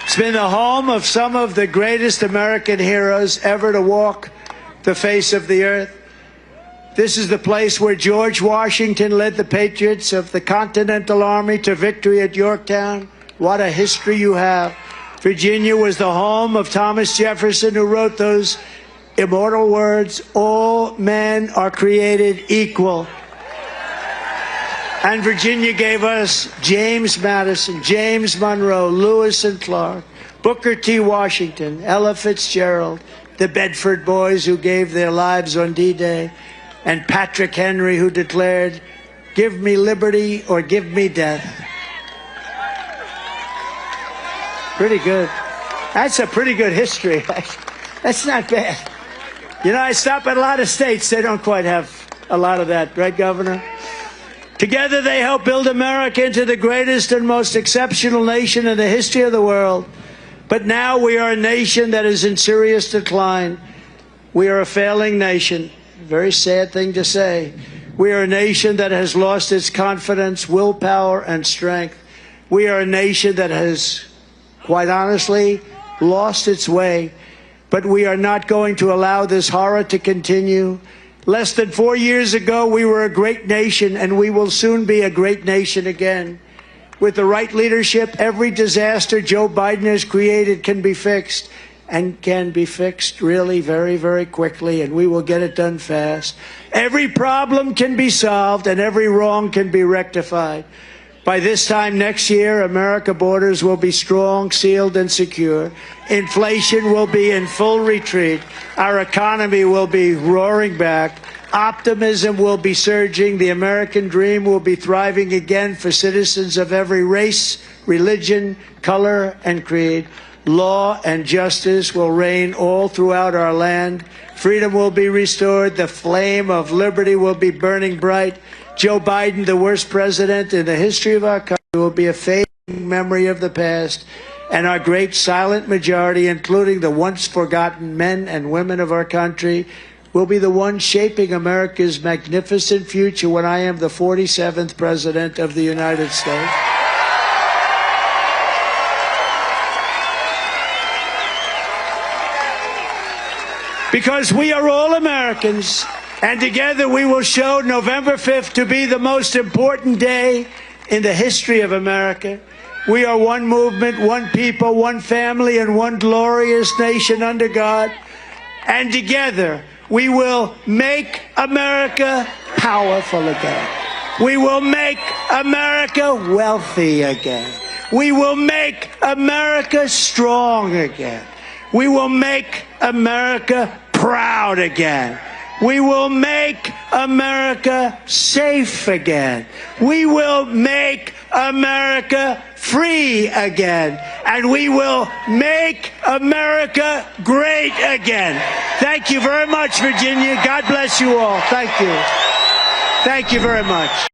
It's been the home of some of the greatest American heroes ever to walk the face of the earth. This is the place where George Washington led the patriots of the Continental Army to victory at Yorktown. What a history you have. Virginia was the home of Thomas Jefferson, who wrote those immortal words, "All men are created equal." And Virginia gave us James Madison, James Monroe, Lewis and Clark, Booker T. Washington, Ella Fitzgerald, the Bedford Boys who gave their lives on D-Day, and Patrick Henry, who declared, "Give me liberty or give me death." Pretty good. That's a pretty good history. That's not bad. You know, I stop at a lot of states. They don't quite have a lot of that, right, Governor? Together they help build America into the greatest and most exceptional nation in the history of the world. But now we are a nation that is in serious decline. We are a failing nation. Very sad thing to say. We are a nation that has lost its confidence, willpower, and strength. We are a nation that has, quite honestly, lost its way. But we are not going to allow this horror to continue. Less than 4 years ago, we were a great nation, and we will soon be a great nation again. With the right leadership, every disaster Joe Biden has created can be fixed, and can be fixed really very, very quickly, and we will get it done fast. Every problem can be solved, and every wrong can be rectified. By this time next year, America's borders will be strong, sealed, and secure. Inflation will be in full retreat. Our economy will be roaring back. Optimism will be surging. The American dream will be thriving again for citizens of every race, religion, color, and creed. Law and justice will reign all throughout our land. Freedom will be restored. The flame of liberty will be burning bright. Joe Biden, the worst president in the history of our country, will be a fading memory of the past, and our great silent majority, including the once forgotten men and women of our country, will be the ones shaping America's magnificent future when I am the 47th president of the United States. because we are all Americans, and together we will show November 5th to be the most important day in the history of America. We are one movement, one people, one family, and one glorious nation under God. And together we will make America powerful again. We will make America wealthy again. We will make America strong again. We will make America proud again. We will make America safe again. We will make America free again. And we will make America great again. Thank you very much, Virginia. God bless you all. Thank you. Thank you very much.